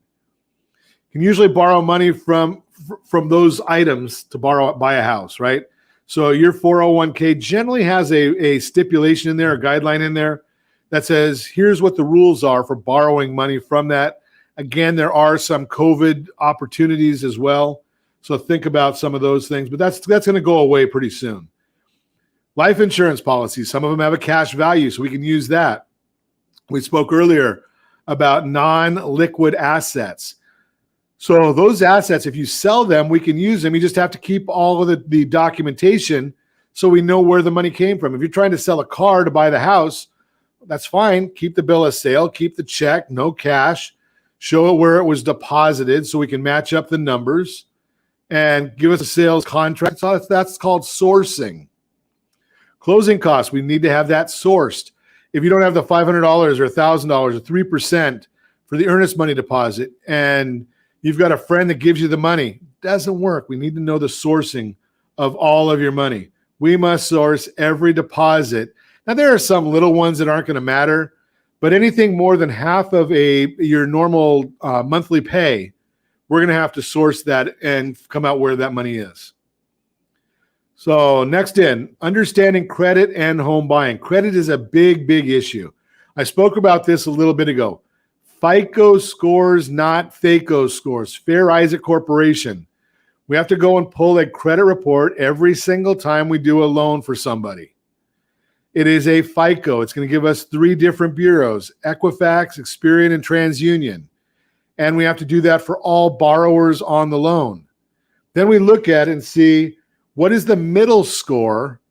You can usually borrow money from those items to buy a house, right? So your 401k generally has a stipulation in there, a guideline in there that says, here's what the rules are for borrowing money from that. Again, there are some COVID opportunities as well. So think about some of those things, but that's going to go away pretty soon. Life insurance policies, some of them have a cash value, so we can use that. We spoke earlier about non-liquid assets. So those assets, if you sell them, we can use them. You just have to keep all of the documentation so we know where the money came from. If you're trying to sell a car to buy the house, that's fine. Keep the bill of sale, keep the check, no cash, show it where it was deposited so we can match up the numbers and give us a sales contract. So that's called sourcing. Closing costs, we need to have that sourced. If you don't have the $500 or $1,000 or 3% for the earnest money deposit and you've got a friend that gives you the money, doesn't work. We need to know the sourcing of all of your money. We must source every deposit. Now, there are some little ones that aren't going to matter, but anything more than half of your normal monthly pay, we're going to have to source that and come out where that money is. So next in, understanding credit and home buying. Credit is a big, big issue. I spoke about this a little bit ago. FICO scores, not FACO scores. Fair Isaac Corporation. We have to go and pull a credit report every single time we do a loan for somebody. It is a FICO. It's going to give us 3 different bureaus, Equifax, Experian, and TransUnion. And we have to do that for all borrowers on the loan. Then we look at it and see what is the middle score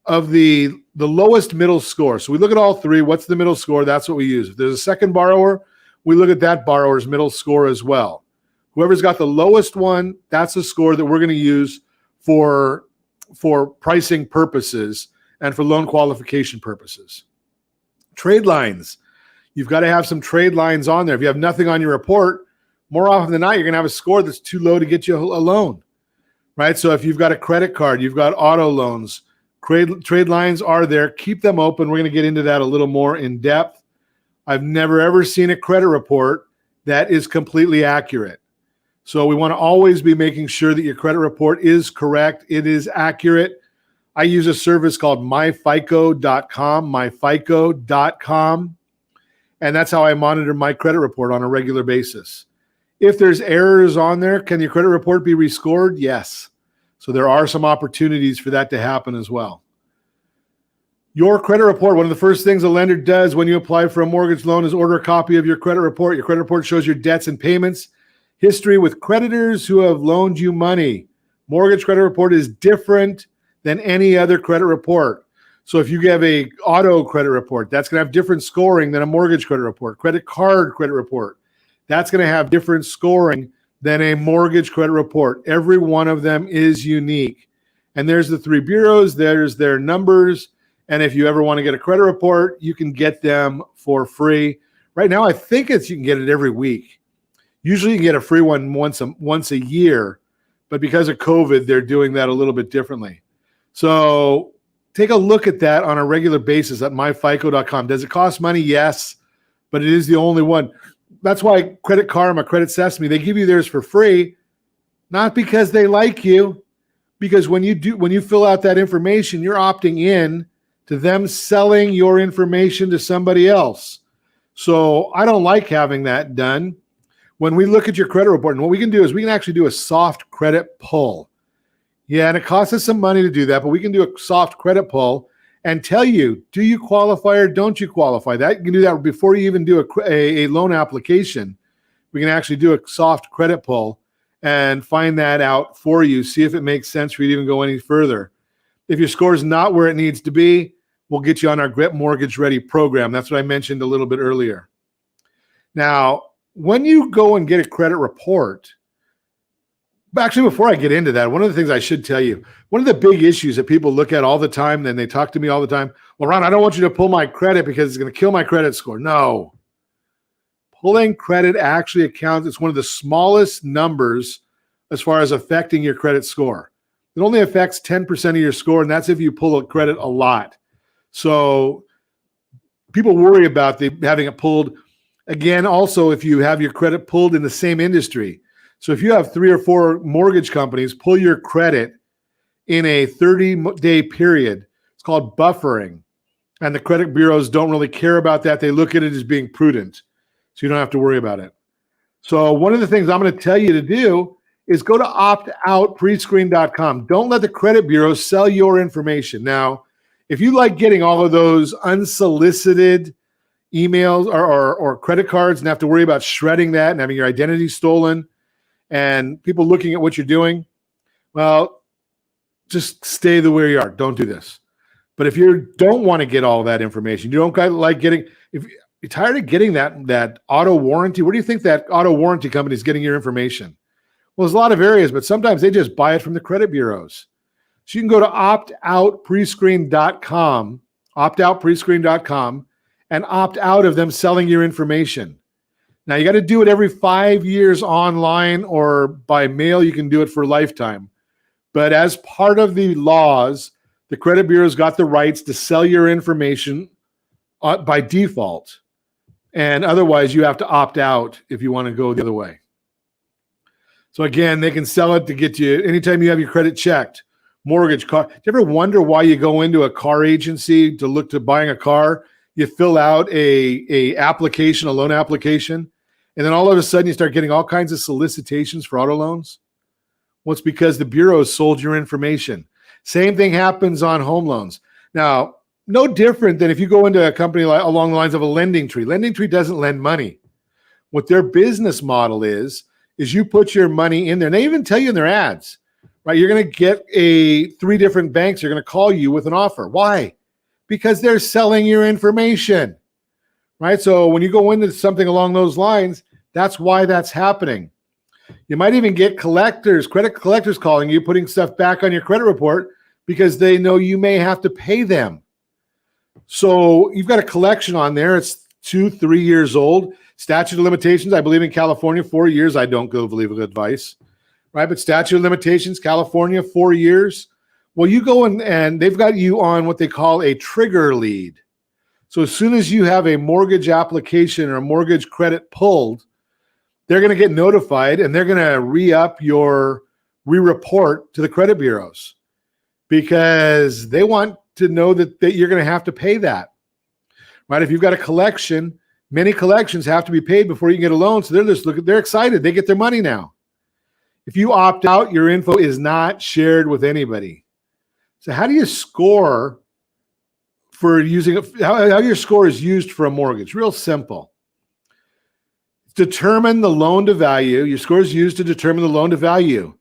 of the lowest middle score. So we look at all 3. What's the middle score? That's what we use. If there's a second borrower, we look at that borrower's middle score as well. Whoever's got the lowest one, that's a score that we're going to use for pricing purposes and for loan qualification purposes. Trade lines. You've got to have some trade lines on there. If you have nothing on your report, more often than not, you're going to have a score that's too low to get you a loan, right? So if you've got a credit card, you've got auto loans, trade lines are there. Keep them open. We're going to get into that a little more in depth. I've never, ever seen a credit report that is completely accurate. So we want to always be making sure that your credit report is correct. It is accurate. I use a service called myfico.com, and that's how I monitor my credit report on a regular basis. If there's errors on there, can your credit report be rescored? Yes. So there are some opportunities for that to happen as well. Your credit report, one of the first things a lender does when you apply for a mortgage loan is order a copy of your credit report. Your credit report shows your debts and payments history with creditors who have loaned you money. Mortgage credit report is different than any other credit report. So if you have a auto credit report, that's going to have different scoring than a mortgage credit report. Credit card credit report, that's going to have different scoring than a mortgage credit report. Every one of them is unique. And there's the 3 bureaus, there's their numbers, And if you ever want to get a credit report, you can get them for free. Right now, I think you can get it every week. Usually you can get a free one once a year, but because of COVID, they're doing that a little bit differently. So take a look at that on a regular basis at myfico.com. Does it cost money? Yes, but it is the only one. That's why Credit Karma, Credit Sesame, they give you theirs for free, not because they like you, because when you fill out that information, you're opting in to them selling your information to somebody else. So I don't like having that done. When we look at your credit report, and what we can do is we can actually do a soft credit pull. Yeah, and it costs us some money to do that, but we can do a soft credit pull and tell you, do you qualify or don't you qualify? That you can do that before you even do a loan application. We can actually do a soft credit pull and find that out for you, see if it makes sense for you to even go any further. If your score is not where it needs to be, we'll get you on our Get Mortgage Ready program. That's what I mentioned a little bit earlier. Now, when you go and get a credit report, actually, before I get into that, one of the things I should tell you, one of the big issues that people look at all the time, and they talk to me all the time, well, Ron, I don't want you to pull my credit because it's going to kill my credit score. No. Pulling credit actually accounts, it's one of the smallest numbers as far as affecting your credit score. It only affects 10% of your score, and that's if you pull a credit a lot. So people worry about having it pulled. Again, also, if you have your credit pulled in the same industry. So if you have 3 or 4 mortgage companies pull your credit in a 30-day period, it's called buffering. And the credit bureaus don't really care about that. They look at it as being prudent. So you don't have to worry about it. So one of the things I'm going to tell you to do is go to optoutprescreen.com. Don't let the credit bureaus sell your information. Now, if you like getting all of those unsolicited emails or credit cards and have to worry about shredding that and having your identity stolen and people looking at what you're doing, well, just stay the way you are. Don't do this. But if you don't want to get all that information, you don't like getting, if you're tired of getting that auto warranty, where do you think that auto warranty company is getting your information? Well, there's a lot of areas, but sometimes they just buy it from the credit bureaus. So you can go to optoutprescreen.com, optoutprescreen.com, and opt out of them selling your information. Now, you got to do it every 5 years online or by mail. You can do it for a lifetime. But as part of the laws, the credit bureau's got the rights to sell your information by default. And otherwise, you have to opt out if you want to go the other way. So again, they can sell it to get you anytime you have your credit checked. Mortgage, car. Do you ever wonder why you go into a car agency to look to buying a car? You fill out a application, a loan application, and then all of a sudden you start getting all kinds of solicitations for auto loans? Well, it's because the bureau sold your information. Same thing happens on home loans. Now, no different than if you go into a company along the lines of a lending tree. Lending tree doesn't lend money. What their business model is you put your money in there. And they even tell you in their ads, right? You're going to get 3 different banks are going to call you with an offer. Why? Because they're selling your information, right? So when you go into something along those lines, that's why that's happening. You might even get credit collectors calling you, putting stuff back on your credit report because they know you may have to pay them. So you've got a collection on there. It's 2-3 years old. Statute of limitations, I believe in California, 4 years. I don't go believe with advice, right? But statute of limitations, California, 4 years. Well, you go and they've got you on what they call a trigger lead. So as soon as you have a mortgage application or a mortgage credit pulled, they're going to get notified and they're going to re-report to the credit bureaus because they want to know that you're going to have to pay that, right? If you've got a collection, many collections have to be paid before you can get a loan. So they're excited. They get their money now. If you opt out, your info is not shared with anybody. So how do you score for how your score is used for a mortgage? Real simple. Determine the loan to value. Your score is used to determine the loan to value.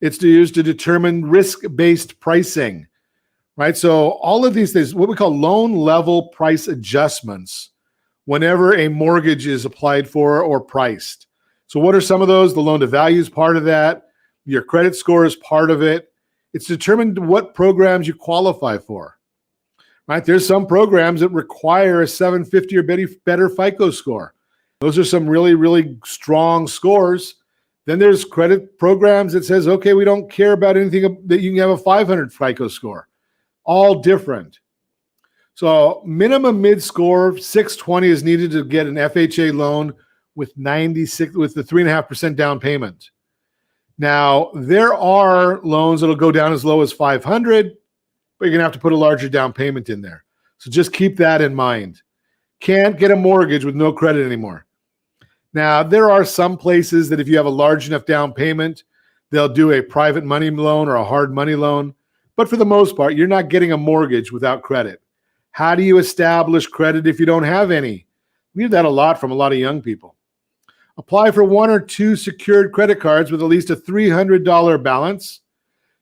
It's used to determine risk-based pricing, right? So all of these things, what we call loan level price adjustments, whenever a mortgage is applied for or priced. So what are some of those? The loan to value is part of that. Your credit score is part of it. It's determined what programs you qualify for, right? There's some programs that require a 750 or better FICO score. Those are some really, really strong scores. Then there's credit programs that says, okay, we don't care about anything that you can have a 500 FICO score. All different. So minimum mid score 620 is needed to get an FHA loan with the 3.5% down payment. Now there are loans that'll go down as low as 500, but you're gonna have to put a larger down payment in there. So just keep that in mind. Can't get a mortgage with no credit anymore. Now there are some places that if you have a large enough down payment, they'll do a private money loan or a hard money loan. But for the most part, you're not getting a mortgage without credit. How do you establish credit if you don't have any? We hear that a lot from a lot of young people. Apply for 1 or 2 secured credit cards with at least a $300 balance.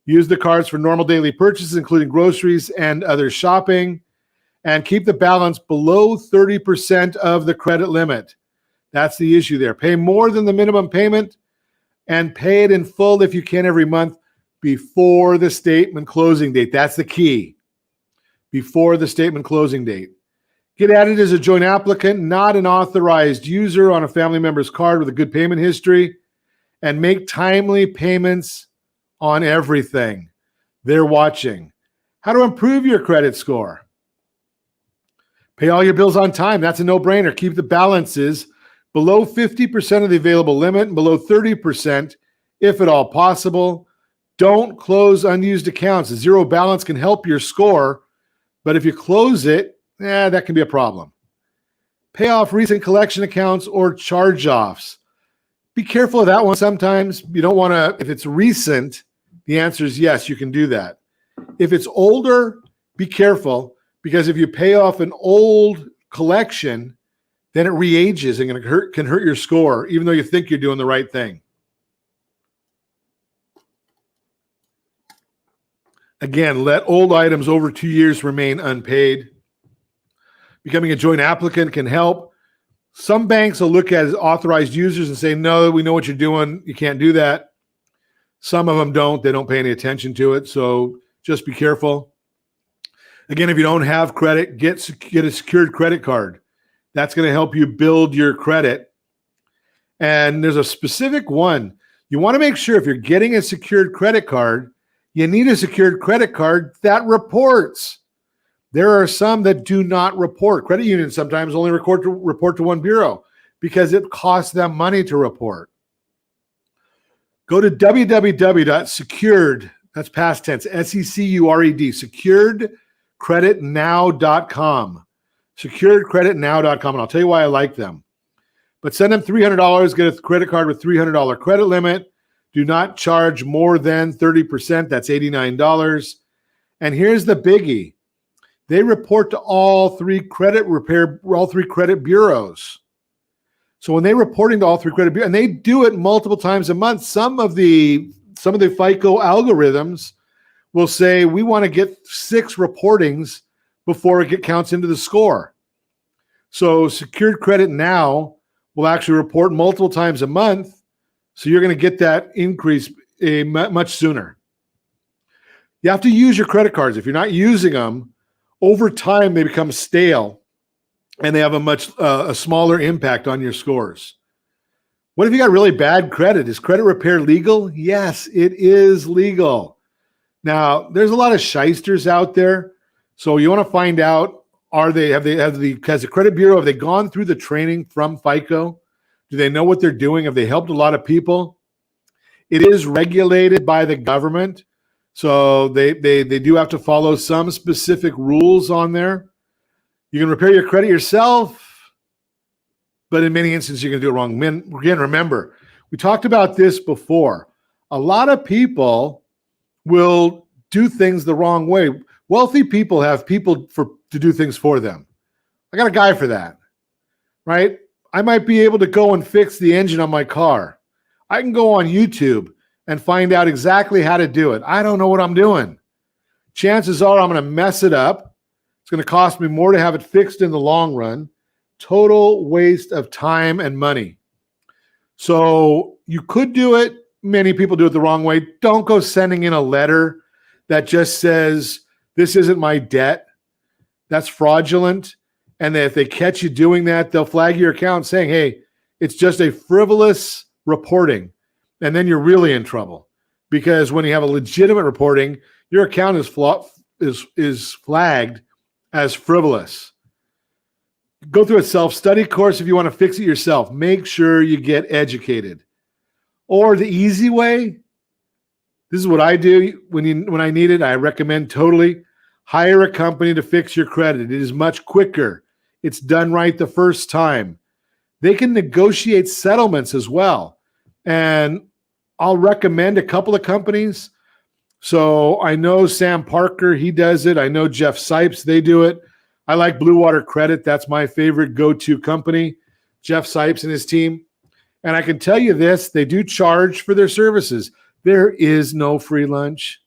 Use the cards for normal daily purchases, including groceries and other shopping, and keep the balance below 30% of the credit limit. That's the issue there. Pay more than the minimum payment and pay it in full if you can every month before the statement closing date. That's the key. Before the statement closing date. Get added as a joint applicant, not an authorized user on a family member's card with a good payment history, and make timely payments on everything. They're watching. How to improve your credit score? Pay all your bills on time. That's a no-brainer. Keep the balances below 50% of the available limit and below 30% if at all possible. Don't close unused accounts. A zero balance can help your score, but if you close it, that can be a problem. Pay off recent collection accounts or charge-offs. Be careful of that one sometimes. You don't want to, if it's recent, the answer is yes, you can do that. If it's older, be careful, because if you pay off an old collection, then it re-ages and can hurt your score, even though you think you're doing the right thing. Again, let old items over 2 years remain unpaid. Becoming a joint applicant can help. Some banks will look at as authorized users and say, no, we know what you're doing. You can't do that. Some of them don't. They don't pay any attention to it. So just be careful. Again, if you don't have credit, get a secured credit card. That's going to help you build your credit. And there's a specific one. You want to make sure if you're getting a secured credit card, you need a secured credit card that reports. There are some that do not report. Credit unions sometimes only report to one bureau because it costs them money to report. Go to www.secured, that's past tense, SECURED, securedcreditnow.com. Securedcreditnow.com, and I'll tell you why I like them. But send them $300, get a credit card with $300 credit limit. Do not charge more than 30%, that's $89. And here's the biggie. They report to all three credit bureaus. So when they're reporting to all three credit bureaus, and they do it multiple times a month, some of the FICO algorithms will say we want to get 6 reportings before it counts into the score. So Secured Credit Now will actually report multiple times a month, so you're going to get that increase much sooner. You have to use your credit cards. If you're not using them, over time, they become stale and they have a smaller impact on your scores. What if you got really bad credit? Is credit repair legal? Yes, it is legal. Now, there's a lot of shysters out there. So you want to find out, has the credit bureau, have they gone through the training from FICO? Do they know what they're doing? Have they helped a lot of people? It is regulated by the government. So they do have to follow some specific rules on there. You can repair your credit yourself, but in many instances, you're going to do it wrong. Again, remember, we talked about this before. A lot of people will do things the wrong way. Wealthy people have people to do things for them. I got a guy for that, right? I might be able to go and fix the engine on my car. I can go on YouTube and find out exactly how to do it. I don't know what I'm doing. Chances are I'm going to mess it up. It's going to cost me more to have it fixed in the long run. Total waste of time and money. So you could do it. Many people do it the wrong way. Don't go sending in a letter that just says, this isn't my debt. That's fraudulent. And if they catch you doing that, they'll flag your account saying, hey, it's just a frivolous reporting. And then you're really in trouble, because when you have a legitimate reporting, your account is flagged as frivolous. Go through a self-study course if you want to fix it yourself. Make sure you get educated. Or the easy way, this is what I do when I need it. I recommend totally hire a company to fix your credit. It is much quicker. It's done right the first time. They can negotiate settlements as well. And I'll recommend a couple of companies. So I know Sam Parker, he does it. I know Jeff Sipes, they do it. I like Blue Water Credit. That's my favorite go-to company, Jeff Sipes and his team. And I can tell you this, they do charge for their services. There is no free lunch.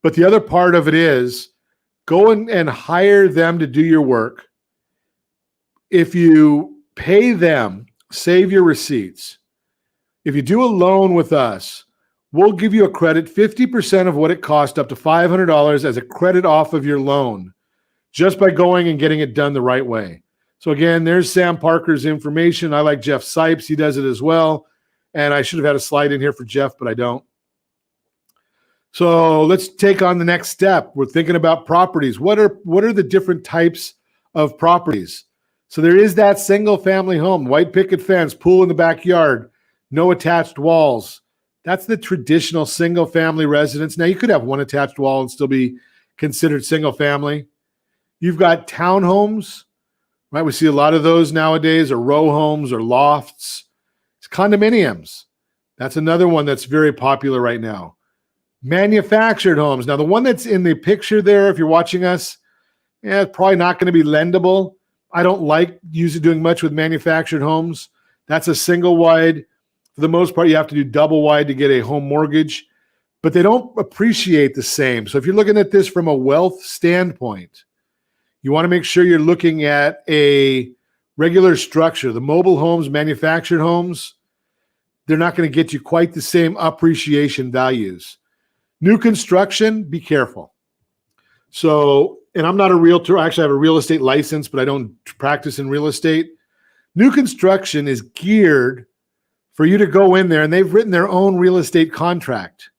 But the other part of it is go and hire them to do your work. If you pay them, save your receipts. If you do a loan with us, we'll give you a credit, 50% of what it cost, up to $500 as a credit off of your loan, just by going and getting it done the right way. So again, there's Sam Parker's information. I like Jeff Sipes. He does it as well. And I should have had a slide in here for Jeff, but I don't. So let's take on the next step. We're thinking about properties. What are the different types of properties? So there is that single family home, white picket fence, pool in the backyard, no attached walls. That's the traditional single family residence. Now you could have one attached wall and still be considered single family. You've got townhomes, right? We see a lot of those nowadays, or row homes or lofts. It's condominiums. That's another one that's very popular right now. Manufactured homes. Now the one that's in the picture there, if you're watching us, it's probably not going to be lendable. I don't like doing much with manufactured homes. That's a single wide. For the most part, you have to do double wide to get a home mortgage, but they don't appreciate the same. So if you're looking at this from a wealth standpoint, you want to make sure you're looking at a regular structure. The mobile homes, manufactured homes, they're not going to get you quite the same appreciation values. New construction, be careful. So, and I'm not a realtor. I actually have a real estate license, but I don't practice in real estate. New construction is geared for you to go in there, and they've written their own real estate contract.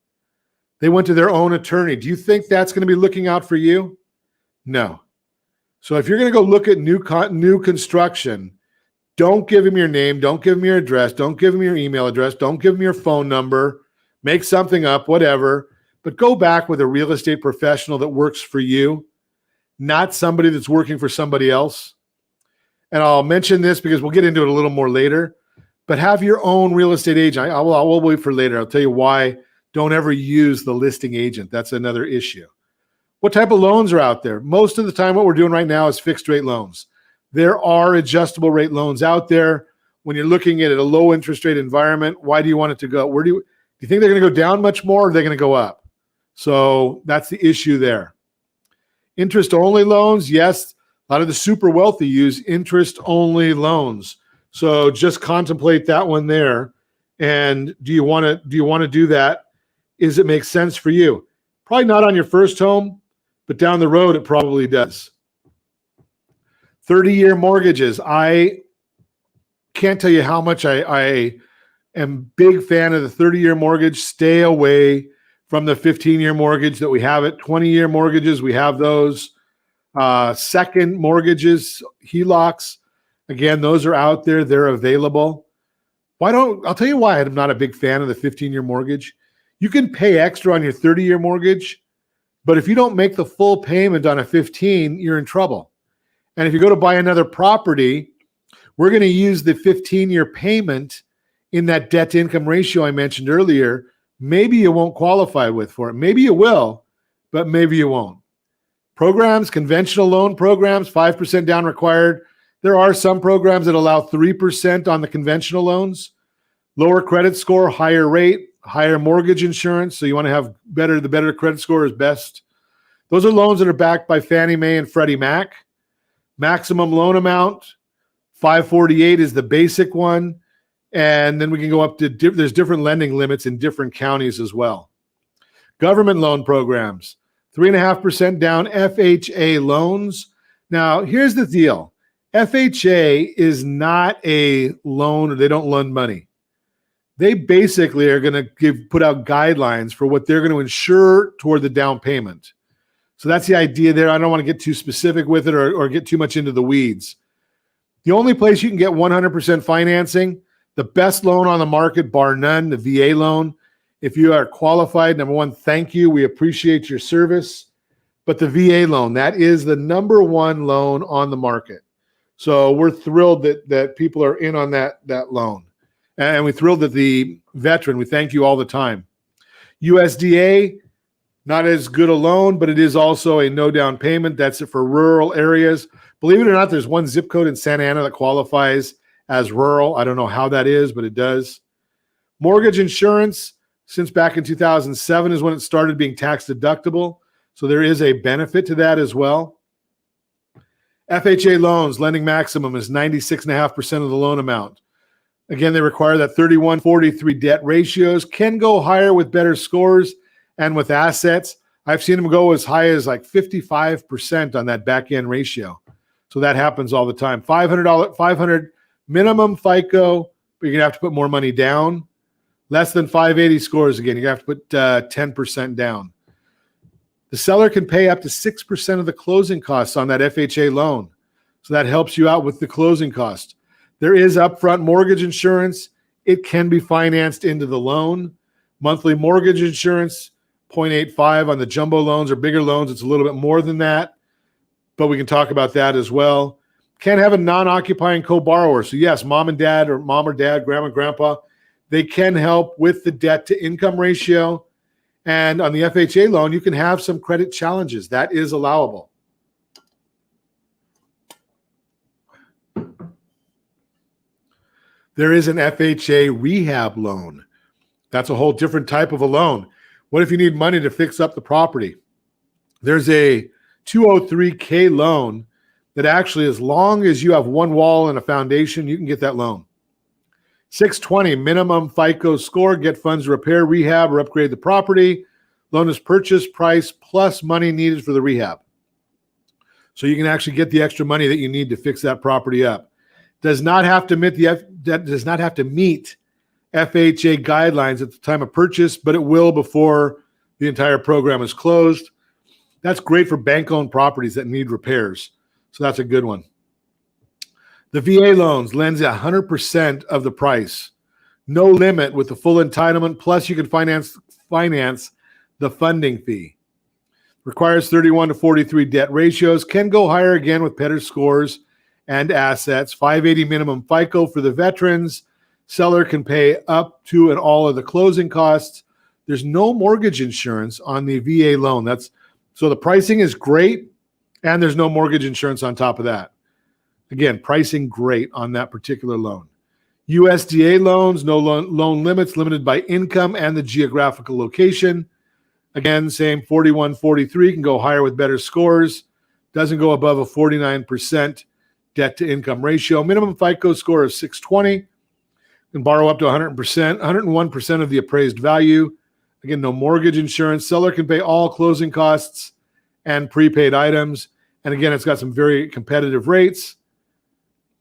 They went to their own attorney. Do you think that's going to be looking out for you? No. So if you're going to go look at new construction, don't give them your name, don't give them your address, don't give them your email address, don't give them your phone number, make something up, whatever, but go back with a real estate professional that works for you, not somebody that's working for somebody else. And I'll mention this because we'll get into it a little more later, but have your own real estate agent. I will wait for later. I'll tell you why. Don't ever use the listing agent. That's another issue. What type of loans are out there? Most of the time, what we're doing right now is fixed rate loans. There are adjustable rate loans out there. When you're looking at a low interest rate environment, why do you want it to go? Do you think they're going to go down much more, or are they going to go up? So that's the issue there. Interest only loans, yes. A lot of the super wealthy use interest only loans. So just contemplate that one there. And do you want to do that? Does it make sense for you? Probably not on your first home, but down the road it probably does. 30-year mortgages. I can't tell you how much I am big fan of the 30-year mortgage. Stay away from the 15-year mortgage that we have it. 20-year mortgages, we have those. Second mortgages, HELOCs. Again, those are out there. They're available. I'll tell you why I'm not a big fan of the 15-year mortgage. You can pay extra on your 30-year mortgage, but if you don't make the full payment on a 15, you're in trouble. And if you go to buy another property, we're going to use the 15-year payment in that debt to income ratio I mentioned earlier. Maybe you won't qualify for it. Maybe you will, but maybe you won't. Programs, conventional loan programs, 5% down required. There are some programs that allow 3% on the conventional loans. Lower credit score, higher rate, higher mortgage insurance. So you want to have the better credit score is best. Those are loans that are backed by Fannie Mae and Freddie Mac. Maximum loan amount, $548 is the basic one. And then we can go up to, there's different lending limits in different counties as well. Government loan programs, 3.5% down FHA loans. Now, here's the deal. FHA is not a loan, or they don't loan money. They basically are going to put out guidelines for what they're going to insure toward the down payment. So that's the idea there. I don't want to get too specific with it or get too much into the weeds. The only place you can get 100% financing, the best loan on the market, bar none, the VA loan. If you are qualified, number one, thank you. We appreciate your service. But the VA loan, that is the number one loan on the market. So we're thrilled that people are in on that loan. And we're thrilled that the veteran, we thank you all the time. USDA, not as good a loan, but it is also a no down payment. That's it for rural areas. Believe it or not, there's one zip code in Santa Ana that qualifies as rural. I don't know how that is, but it does. Mortgage insurance, since back in 2007 is when it started being tax deductible. So there is a benefit to that as well. FHA loans, lending maximum is 96.5% of the loan amount. Again, they require that 31-43 debt ratios, can go higher with better scores and with assets. I've seen them go as high as like 55% on that back end ratio. So that happens all the time. $500 minimum FICO, but you're going to have to put more money down. Less than 580 scores, again, you have to put 10% down. The seller can pay up to 6% of the closing costs on that FHA loan. So that helps you out with the closing cost. There is upfront mortgage insurance. It can be financed into the loan. Monthly mortgage insurance, 0.85 on the jumbo loans or bigger loans. It's a little bit more than that, but we can talk about that as well. Can have a non-occupying co-borrower. So yes, mom or dad, grandma, grandpa, they can help with the debt to income ratio. And on the FHA loan, you can have some credit challenges. That is allowable. There is an FHA rehab loan. That's a whole different type of a loan. What if you need money to fix up the property? There's a 203K loan that actually, as long as you have one wall and a foundation, you can get that loan. 620 minimum FICO score, get funds to repair, rehab, or upgrade the property. Loan is purchase price plus money needed for the rehab. So you can actually get the extra money that you need to fix that property up. Does not have to meet FHA guidelines at the time of purchase, but it will before the entire program is closed. That's great for bank-owned properties that need repairs. So that's a good one. The VA loans lends 100% of the price. No limit with the full entitlement, plus you can finance the funding fee. Requires 31-43 debt ratios, can go higher again with better scores and assets. 580 minimum FICO for the veterans. Seller can pay up to and all of the closing costs. There's no mortgage insurance on the VA loan. So the pricing is great, and there's no mortgage insurance on top of that. Again, pricing great on that particular loan. USDA loans, no loan limits, limited by income and the geographical location. Again, same 41-43, can go higher with better scores. Doesn't go above a 49% debt to income ratio. Minimum FICO score of 620. Can borrow up to 101% of the appraised value. Again, no mortgage insurance. Seller can pay all closing costs and prepaid items. And again, it's got some very competitive rates.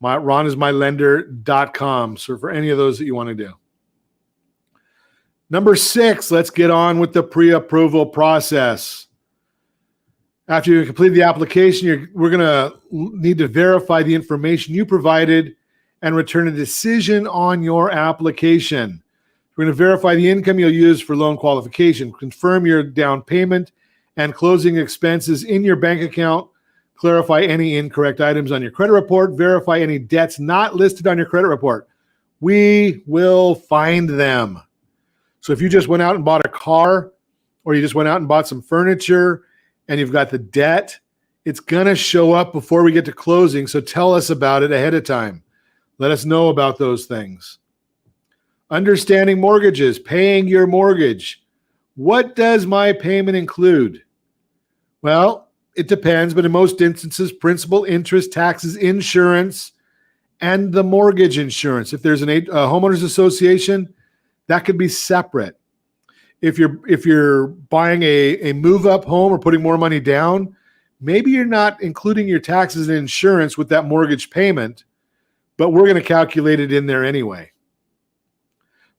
RonIsMyLender.com. So for any of those that you want to do. Number 6, let's get on with the pre-approval process. After you complete the application, we're going to need to verify the information you provided and return a decision on your application. We're going to verify the income you'll use for loan qualification, confirm your down payment and closing expenses in your bank account, clarify any incorrect items on your credit report, verify any debts not listed on your credit report. We will find them. So if you just went out and bought a car, or you just went out and bought some furniture and you've got the debt, it's going to show up before we get to closing. So tell us about it ahead of time. Let us know about those things. Understanding mortgages, paying your mortgage. What does my payment include? Well, it depends, but in most instances, principal, interest, taxes, insurance, and the mortgage insurance. If there's a homeowners association, that could be separate. If you're buying a move-up home or putting more money down, maybe you're not including your taxes and insurance with that mortgage payment, but we're going to calculate it in there anyway.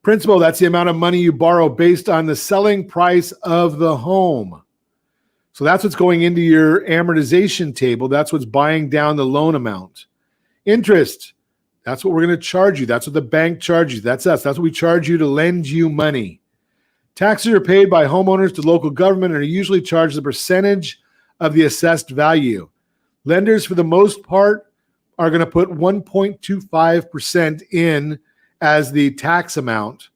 Principal, that's the amount of money you borrow based on the selling price of the home. So that's what's going into your amortization table. That's what's buying down the loan amount. Interest, that's what we're going to charge you. That's what the bank charges you. That's us. That's what we charge you to lend you money. Taxes are paid by homeowners to local government and are usually charged a percentage of the assessed value. Lenders, for the most part, are going to put 1.25% in as the tax amount,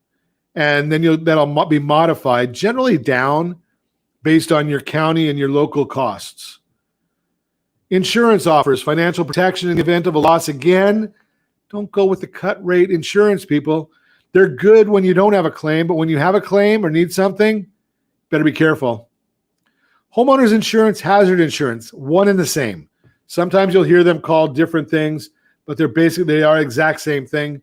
and then that'll be modified, generally down based on your county and your local costs. Insurance offers financial protection in the event of a loss. Again, don't go with the cut rate insurance, people. They're good when you don't have a claim, but when you have a claim or need something, better be careful. Homeowners insurance, hazard insurance, one and the same. Sometimes you'll hear them called different things, but they are exact same thing.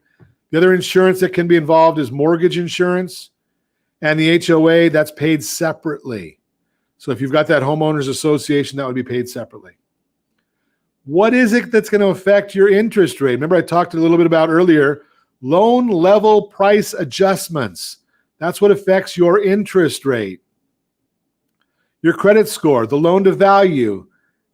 The other insurance that can be involved is mortgage insurance, and the HOA, that's paid separately. So if you've got that homeowners association, that would be paid separately. What is it that's going to affect your interest rate? Remember I talked a little bit about earlier, loan level price adjustments. That's what affects your interest rate. Your credit score, the loan to value,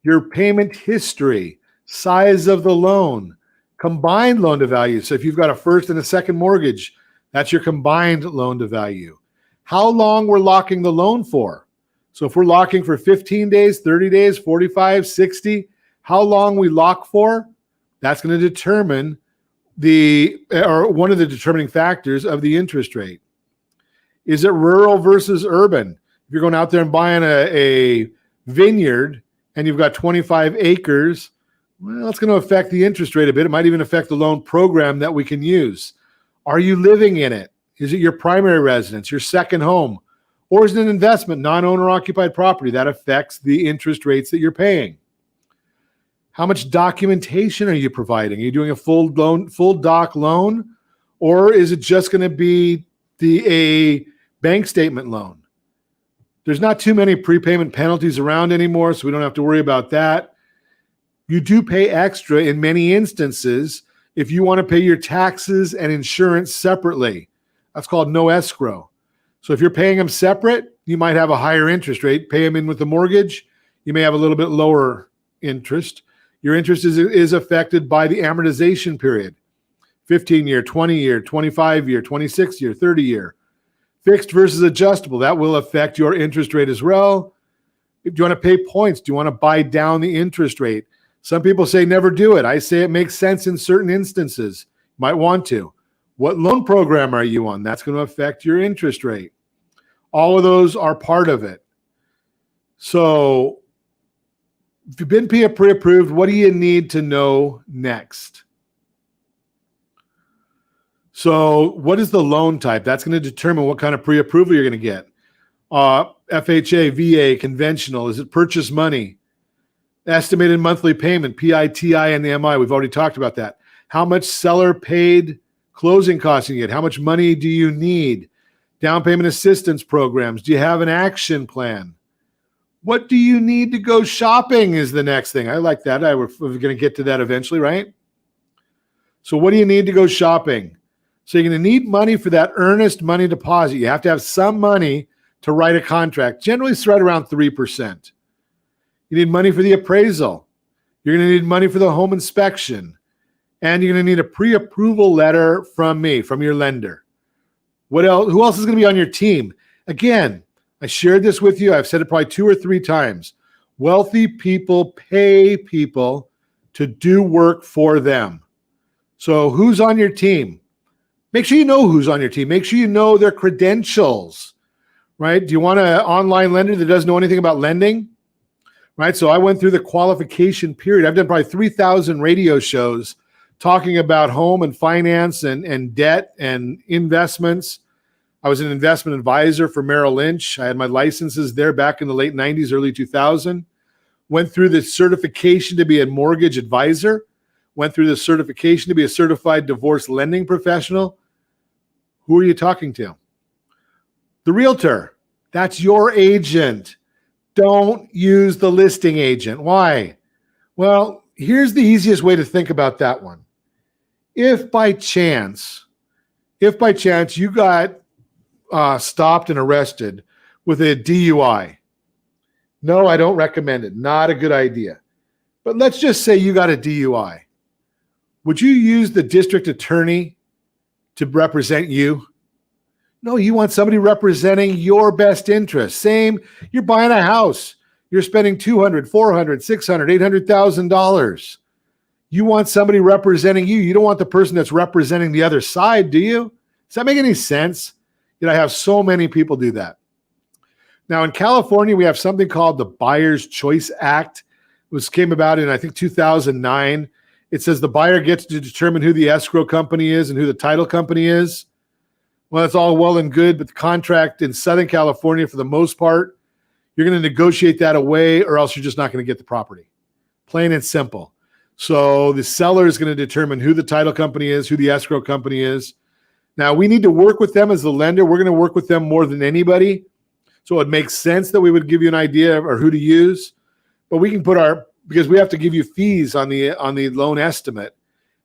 your payment history, size of the loan, combined loan to value. So if you've got a first and a second mortgage, that's your combined loan to value. How long we're locking the loan for. So if we're locking for 15 days, 30 days, 45, 60, how long we lock for, that's going to determine one of the determining factors of the interest rate. Is it rural versus urban? If you're going out there and buying a vineyard and you've got 25 acres, well, it's going to affect the interest rate a bit. It might even affect the loan program that we can use. Are you living in it? Is it your primary residence, your second home? Or is it an investment, non-owner occupied property? That affects the interest rates that you're paying. How much documentation are you providing? Are you doing a full doc loan? Or is it just going to be a bank statement loan? There's not too many prepayment penalties around anymore, so we don't have to worry about that. You do pay extra in many instances if you want to pay your taxes and insurance separately. That's called no escrow. So if you're paying them separate, you might have a higher interest rate. Pay them in with the mortgage, you may have a little bit lower interest. Your interest is affected by the amortization period. 15-year, 20-year, 25-year, 26-year, 30-year. Fixed versus adjustable, that will affect your interest rate as well. If you want to pay points, do you want to buy down the interest rate? Some people say never do it. I say it makes sense in certain instances. Might want to. What loan program are you on? That's going to affect your interest rate. All of those are part of it. So if you've been pre-approved, what do you need to know next? So what is the loan type? That's going to determine what kind of pre-approval you're going to get. FHA, VA, conventional. Is it purchase money? Estimated monthly payment, PITI and the MI. We've already talked about that. How much seller paid closing costs you get? How much money do you need? Down payment assistance programs. Do you have an action plan? What do you need to go shopping is the next thing. I like that. We're going to get to that eventually, right? So what do you need to go shopping? So you're going to need money for that earnest money deposit. You have to have some money to write a contract. Generally, it's right around 3%. You need money for the appraisal. You're going to need money for the home inspection. And you're going to need a pre-approval letter from me, from your lender. What else? Who else is going to be on your team? Again, I shared this with you. I've said it probably 2 or 3 times. Wealthy people pay people to do work for them. So who's on your team? Make sure you know who's on your team. Make sure you know their credentials, right? Do you want an online lender that doesn't know anything about lending? Right? So I went through the qualification period. I've done probably 3,000 radio shows talking about home and finance and debt and investments. I was an investment advisor for Merrill Lynch. I had my licenses there back in the late 90s, early 2000. Went through the certification to be a mortgage advisor. Went through the certification to be a certified divorce lending professional. Who are you talking to? The realtor, that's your agent. Don't use the listing agent. Why? Well, here's the easiest way to think about that one. If by chance you got stopped and arrested with a DUI, no, I don't recommend it. Not a good idea. But let's just say you got a DUI. Would you use the district attorney to represent you? No, you want somebody representing your best interest. Same, you're buying a house. You're spending $200,000, $400,000, $600,000, $800,000. You want somebody representing you. You don't want the person that's representing the other side, do you? Does that make any sense? I have so many people do that. Now, in California, we have something called the Buyer's Choice Act, which came about in, I think, 2009. It says the buyer gets to determine who the escrow company is and who the title company is. Well, that's all well and good, but the contract in Southern California, for the most part, you're going to negotiate that away or else you're just not going to get the property. Plain and simple. So the seller is going to determine who the title company is, who the escrow company is. Now, we need to work with them as the lender. We're going to work with them more than anybody. So it makes sense that we would give you an idea of who to use. But we can put because we have to give you fees on the loan estimate.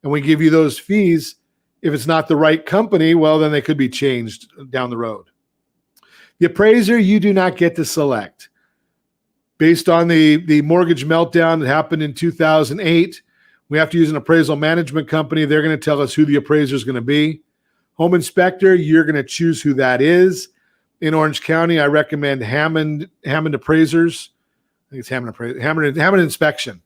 And we give you those fees. If it's not the right company, well, then they could be changed down the road. The appraiser, you do not get to select. Based on the mortgage meltdown that happened in 2008, we have to use an appraisal management company. They're going to tell us who the appraiser is going to be. Home inspector, you're going to choose who that is. In Orange County, I recommend Hammond Appraisers. I think it's Hammond Inspection.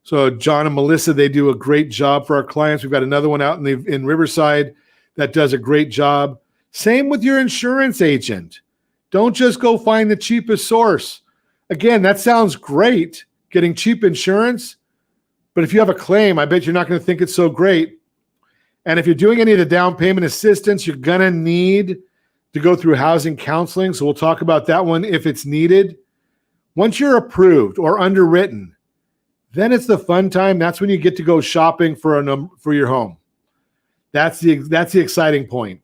So John and Melissa, they do a great job for our clients. We've got another one out in Riverside that does a great job. Same with your insurance agent. Don't just go find the cheapest source. Again, that sounds great, getting cheap insurance. But if you have a claim, I bet you're not going to think it's so great. And if you're doing any of the down payment assistance, you're going to need to go through housing counseling. So we'll talk about that one if it's needed. Once you're approved or underwritten, then it's the fun time. That's when you get to go shopping for your home. That's the exciting point.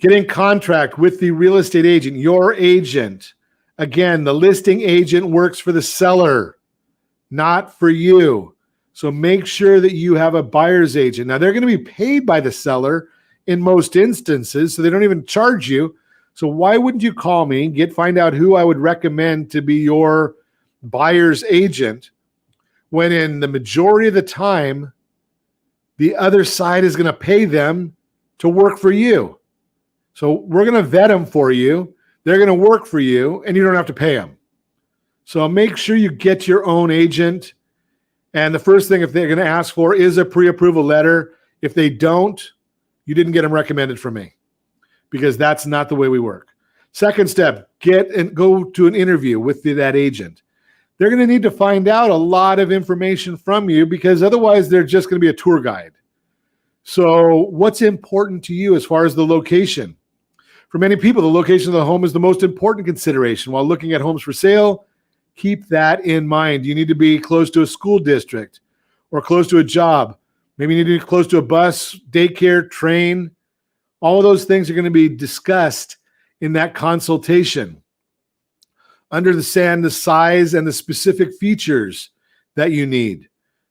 Get in contract with the real estate agent, your agent. Again, the listing agent works for the seller, not for you. So make sure that you have a buyer's agent. Now, they're going to be paid by the seller in most instances, so they don't even charge you. So why wouldn't you call me, find out who I would recommend to be your buyer's agent, when in the majority of the time, the other side is going to pay them to work for you. So we're going to vet them for you. They're going to work for you, and you don't have to pay them. So make sure you get your own agent. And the first thing, if they're going to ask for, is a pre-approval letter. If they don't, you didn't get them recommended from me, because that's not the way we work. Second step, go to an interview with that agent. They're going to need to find out a lot of information from you, because otherwise they're just going to be a tour guide. So what's important to you as far as the location? For many people, the location of the home is the most important consideration. While looking at homes for sale, keep that in mind. You need to be close to a school district or close to a job. Maybe you need to be close to a bus, daycare, train. All of those things are going to be discussed in that consultation. Understand the size and the specific features that you need.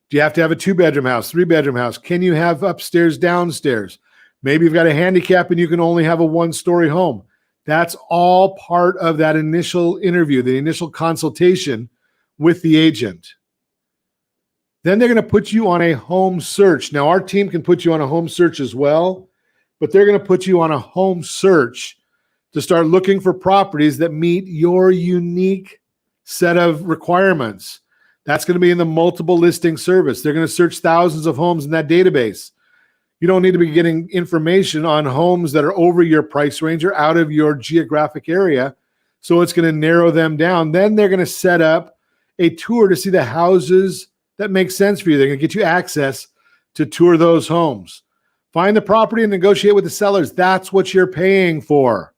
Do you have to have a 2-bedroom house, 3-bedroom house? Can you have upstairs, downstairs? Maybe you've got a handicap and you can only have a 1-story home. That's all part of that initial interview, the initial consultation with the agent. Then they're going to put you on a home search. Now, our team can put you on a home search as well, but they're going to put you on a home search to start looking for properties that meet your unique set of requirements. That's going to be in the multiple listing service. They're going to search thousands of homes in that database. You don't need to be getting information on homes that are over your price range or out of your geographic area. So it's going to narrow them down. Then they're going to set up a tour to see the houses that make sense for you. They're going to get you access to tour those homes. Find the property and negotiate with the sellers. That's what you're paying for.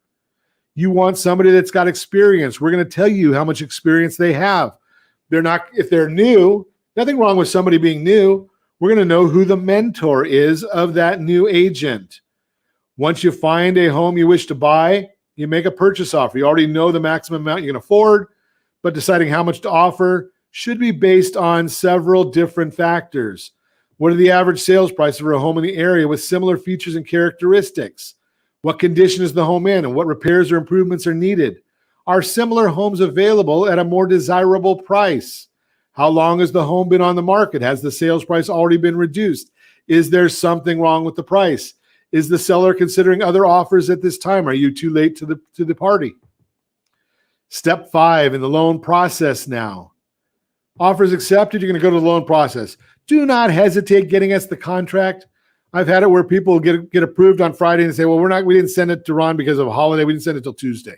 You want somebody that's got experience. We're going to tell you how much experience they have. If they're new, nothing wrong with somebody being new. We're going to know who the mentor is of that new agent. Once you find a home you wish to buy, you make a purchase offer. You already know the maximum amount you can afford, but deciding how much to offer should be based on several different factors. What are the average sales prices for a home in the area with similar features and characteristics? What condition is the home in and what repairs or improvements are needed? Are similar homes available at a more desirable price? How long has the home been on the market? Has the sales price already been reduced? Is there something wrong with the price? Is the seller considering other offers at this time? Are you too late to the party? Step 5 in the loan process now. Offers accepted, you're going to go to the loan process. Do not hesitate getting us the contract. I've had it where people get approved on Friday and say, well, we didn't send it to Ron because of a holiday. We didn't send it till Tuesday.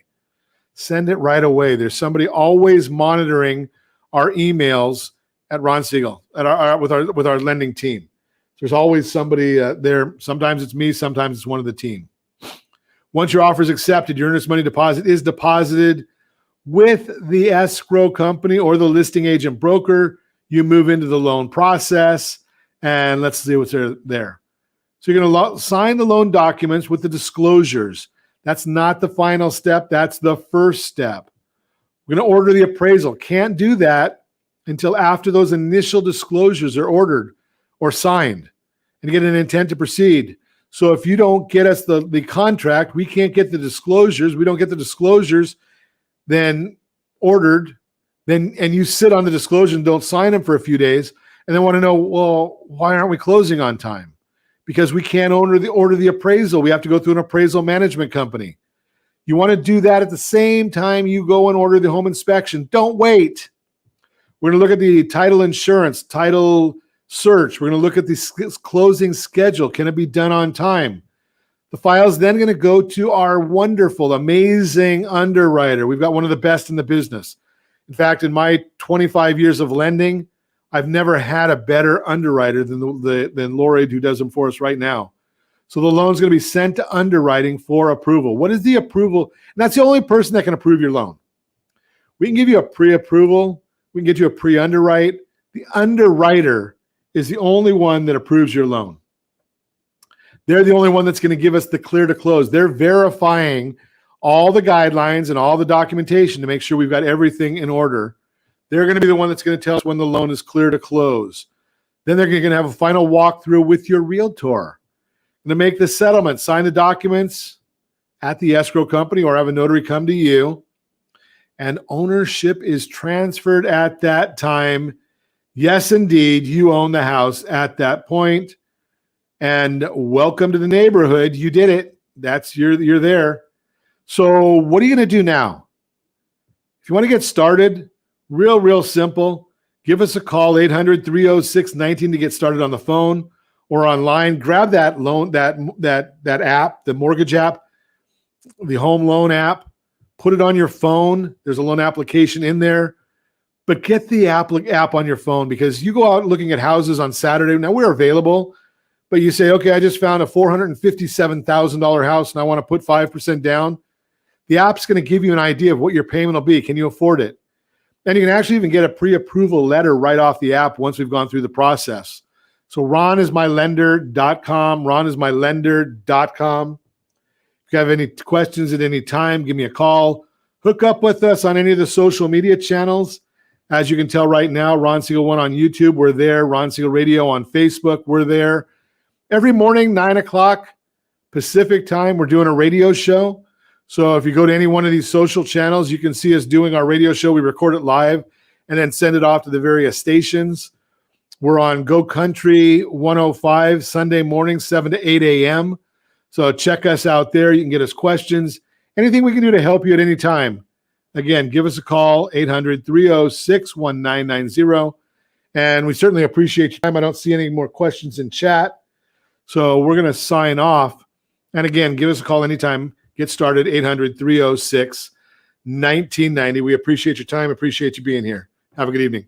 Send it right away. There's somebody always monitoring our emails at Ron Siegel with our lending team. There's always somebody there. Sometimes it's me. Sometimes it's one of the team. Once your offer is accepted, your earnest money deposit is deposited with the escrow company or the listing agent broker. You move into the loan process, and let's see what's there. So you're going to sign the loan documents with the disclosures. That's not the final step. That's the first step. We're going to order the appraisal. Can't do that until after those initial disclosures are ordered or signed and get an intent to proceed. So if you don't get us the contract, we can't get the disclosures. We don't get the disclosures then ordered, and you sit on the disclosure and don't sign them for a few days and then want to know, well, why aren't we closing on time? Because we can't order the appraisal. We have to go through an appraisal management company. You want to do that at the same time you go and order the home inspection. Don't wait. We're going to look at the title insurance, title search. We're going to look at the closing schedule. Can it be done on time? The file is then going to go to our wonderful, amazing underwriter. We've got one of the best in the business. In fact, in my 25 years of lending, I've never had a better underwriter than Lori, who does them for us right now. So the loan's going to be sent to underwriting for approval. What is the approval? And that's the only person that can approve your loan. We can give you a pre-approval. We can get you a pre-underwrite. The underwriter is the only one that approves your loan. They're the only one that's going to give us the clear to close. They're verifying all the guidelines and all the documentation to make sure we've got everything in order. They're going to be the one that's going to tell us when the loan is clear to close. Then they're going to have a final walkthrough with your realtor. To make the settlement, sign the documents at the escrow company or have a notary come to you. And ownership is transferred at that time. Yes, indeed, you own the house at that point. And welcome to the neighborhood. You did it. You're there. So what are you going to do now? If you want to get started, real simple, give us a call, 800-306-19 to get started on the phone or online. Grab that loan, that app, the mortgage app, the home loan app, put it on your phone. There's a loan application in there, but get the app on your phone, because you go out looking at houses on Saturday. Now we're available, but you say, okay, I just found a $457,000 house and I want to put 5% down. The app's going to give you an idea of what your payment will be. Can you afford it? And you can actually even get a pre-approval letter right off the app once we've gone through the process. So ronismylender.com, ronismylender.com. If you have any questions at any time, give me a call. Hook up with us on any of the social media channels. As you can tell right now, Ron Siegel 1 on YouTube, we're there. Ron Siegel Radio on Facebook, we're there. Every morning, 9 o'clock Pacific time, we're doing a radio show. So if you go to any one of these social channels, you can see us doing our radio show. We record it live and then send it off to the various stations. We're on Go Country 105 Sunday morning, 7 to 8 a.m. So check us out there. You can get us questions. Anything we can do to help you at any time. Again, give us a call, 800-306-1990. And we certainly appreciate your time. I don't see any more questions in chat. So we're going to sign off. And again, give us a call anytime. Get started, 800-306-1990. We appreciate your time. Appreciate you being here. Have a good evening.